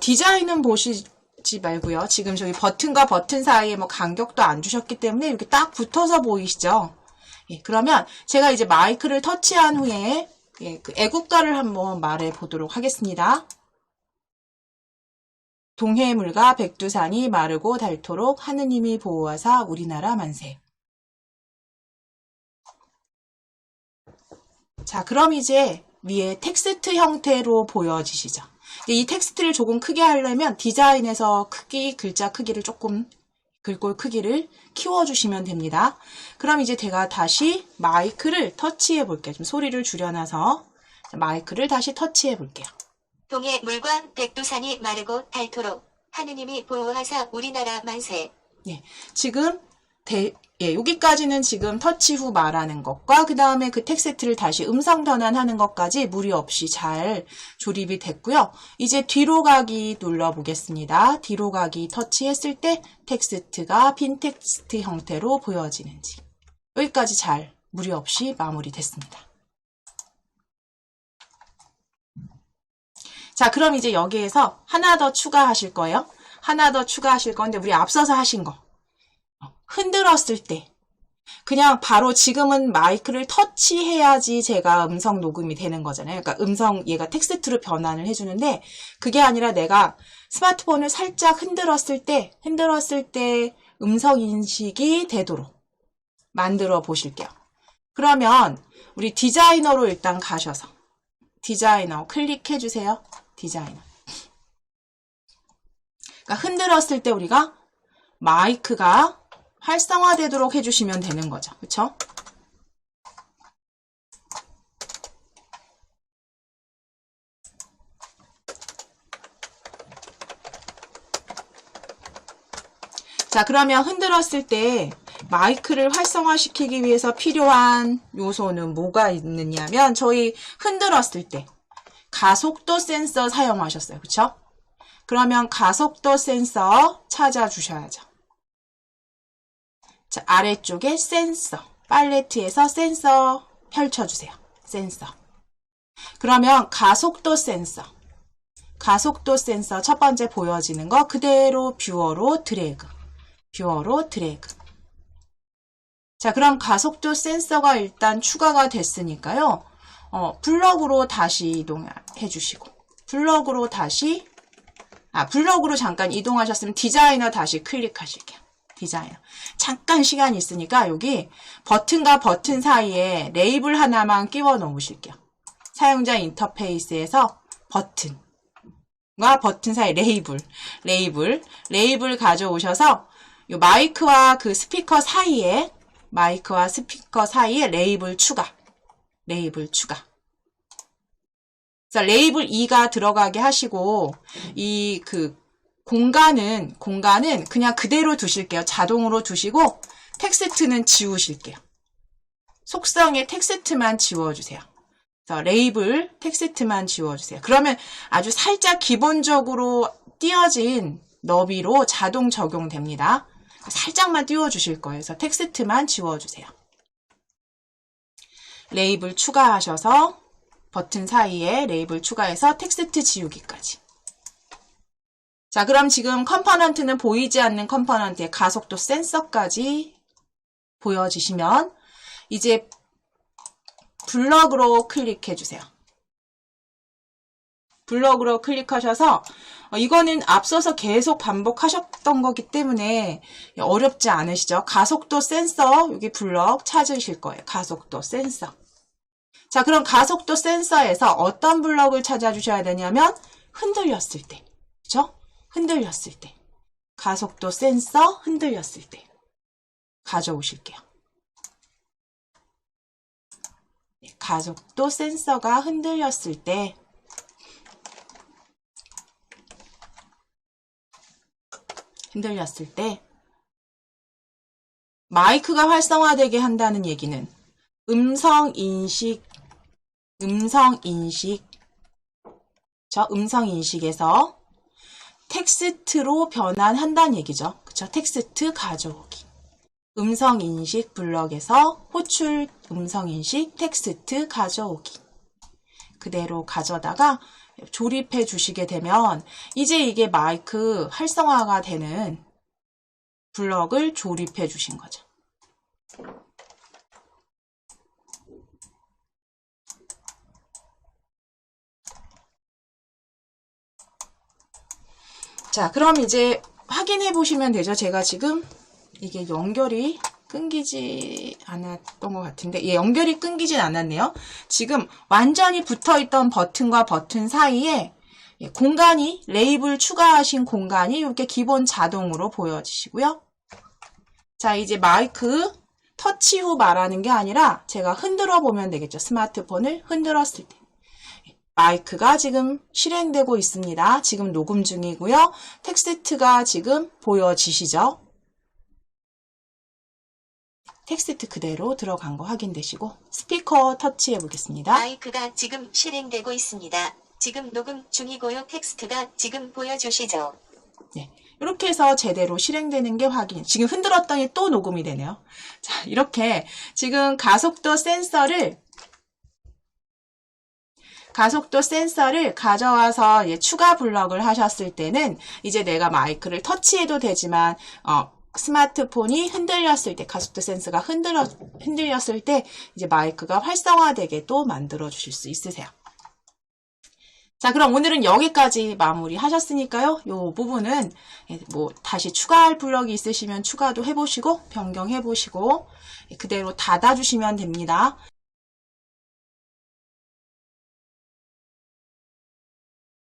디자인은 보시지 말고요. 지금 저기 버튼과 버튼 사이에 뭐 간격도 안 주셨기 때문에 이렇게 딱 붙어서 보이시죠? 예, 그러면 제가 이제 마이크를 터치한 후에 예, 그 애국가를 한번 말해 보도록 하겠습니다. 동해물과 백두산이 마르고 닳도록 하느님이 보호하사 우리나라 만세. 자, 그럼 이제 위에 텍스트 형태로 보여지시죠? 이 텍스트를 조금 크게 하려면 디자인에서 글자 크기를 조금, 글꼴 크기를 키워주시면 됩니다. 그럼 이제 제가 다시 마이크를 터치해 볼게요. 좀 소리를 줄여놔서 마이크를 다시 터치해 볼게요. 동해물과 백두산이 마르고 닳도록 하느님이 보호하사 우리나라 만세. 네, 지금 여기까지는 지금 터치 후 말하는 것과 그 다음에 그 텍스트를 다시 음성 변환하는 것까지 무리 없이 잘 조립이 됐고요. 이제 뒤로 가기 눌러보겠습니다. 뒤로 가기 터치했을 때 텍스트가 빈 텍스트 형태로 보여지는지 여기까지 잘 무리 없이 마무리됐습니다. 자, 그럼 이제 여기에서 하나 더 추가하실 거예요. 하나 더 추가하실 건데 우리 앞서서 하신 거. 흔들었을 때 그냥 바로 지금은 마이크를 터치해야지 제가 음성 녹음이 되는 거잖아요. 그러니까 얘가 텍스트로 변환을 해주는데 그게 아니라 내가 스마트폰을 살짝 흔들었을 때 음성 인식이 되도록 만들어 보실게요. 그러면 우리 디자이너로 일단 가셔서 디자이너 클릭해 주세요. 디자이너. 그러니까 흔들었을 때 우리가 마이크가 활성화되도록 해주시면 되는 거죠. 그쵸? 자, 그러면 흔들었을 때 마이크를 활성화시키기 위해서 필요한 요소는 뭐가 있느냐면 저희 흔들었을 때 가속도 센서 사용하셨어요. 그쵸? 그러면 가속도 센서 찾아주셔야죠. 자, 아래쪽에 센서, 팔레트에서 센서 펼쳐주세요. 센서. 그러면 가속도 센서 첫 번째 보여지는 거 그대로 뷰어로 드래그. 자, 그럼 가속도 센서가 일단 추가가 됐으니까요. 블럭으로 다시 이동해 주시고, 블럭으로 잠깐 이동하셨으면 디자이너 다시 클릭하실게요. 디자이너. 잠깐 시간이 있으니까 여기 버튼과 버튼 사이에 레이블 하나만 끼워 놓으실게요. 사용자 인터페이스에서 버튼과 버튼 사이 레이블 가져오셔서 요 마이크와 스피커 사이에 레이블 추가. 그래서 레이블 2가 들어가게 하시고 공간은 그냥 그대로 두실게요. 자동으로 두시고 텍스트는 지우실게요. 속성의 텍스트만 지워주세요. 그래서 레이블 텍스트만 지워주세요. 그러면 아주 살짝 기본적으로 띄어진 너비로 자동 적용됩니다. 살짝만 띄워주실 거예요. 그래서 텍스트만 지워주세요. 레이블 추가하셔서 버튼 사이에 레이블 추가해서 텍스트 지우기까지. 자, 그럼 지금 컴포넌트는 보이지 않는 컴포넌트의 가속도 센서까지 보여지시면 이제 블럭으로 클릭해 주세요. 블럭으로 클릭하셔서 이거는 앞서서 계속 반복하셨던 거기 때문에 어렵지 않으시죠? 가속도 센서 여기 블럭 찾으실 거예요. 가속도 센서. 자, 그럼 가속도 센서에서 어떤 블럭을 찾아주셔야 되냐면 흔들렸을 때. 그렇죠? 흔들렸을 때. 가속도 센서 흔들렸을 때. 가져오실게요. 네, 가속도 센서가 흔들렸을 때 마이크가 활성화되게 한다는 얘기는 음성 인식에서 텍스트로 변환한다는 얘기죠. 그쵸? 텍스트 가져오기. 음성인식 블럭에서 호출 음성인식 텍스트 가져오기. 그대로 가져다가 조립해 주시게 되면 이제 이게 마이크 활성화가 되는 블럭을 조립해 주신 거죠. 자, 그럼 이제 확인해 보시면 되죠. 제가 지금 이게 연결이 끊기지 않았던 것 같은데, 예, 연결이 끊기진 않았네요. 지금 완전히 붙어있던 버튼과 버튼 사이에 공간이, 레이블 추가하신 공간이 이렇게 기본 자동으로 보여지시고요. 자, 이제 마이크 터치 후 말하는 게 아니라 제가 흔들어 보면 되겠죠. 스마트폰을 흔들었을 때. 마이크가 지금 실행되고 있습니다. 지금 녹음 중이고요. 텍스트가 지금 보여지시죠? 텍스트 그대로 들어간 거 확인되시고 스피커 터치해 보겠습니다. 마이크가 지금 실행되고 있습니다. 지금 녹음 중이고요. 텍스트가 지금 보여주시죠. 네, 이렇게 해서 제대로 실행되는 게 확인. 지금 흔들었더니 또 녹음이 되네요. 자, 이렇게 지금 가속도 센서를 가져와서 추가 블럭을 하셨을 때는 이제 내가 마이크를 터치해도 되지만 스마트폰이 흔들렸을 때, 가속도 센서가 흔들렸을 때 이제 마이크가 활성화되게 또 만들어 주실 수 있으세요. 자, 그럼 오늘은 여기까지 마무리 하셨으니까요. 요 부분은 뭐 다시 추가할 블럭이 있으시면 추가도 해보시고 변경해보시고 그대로 닫아주시면 됩니다.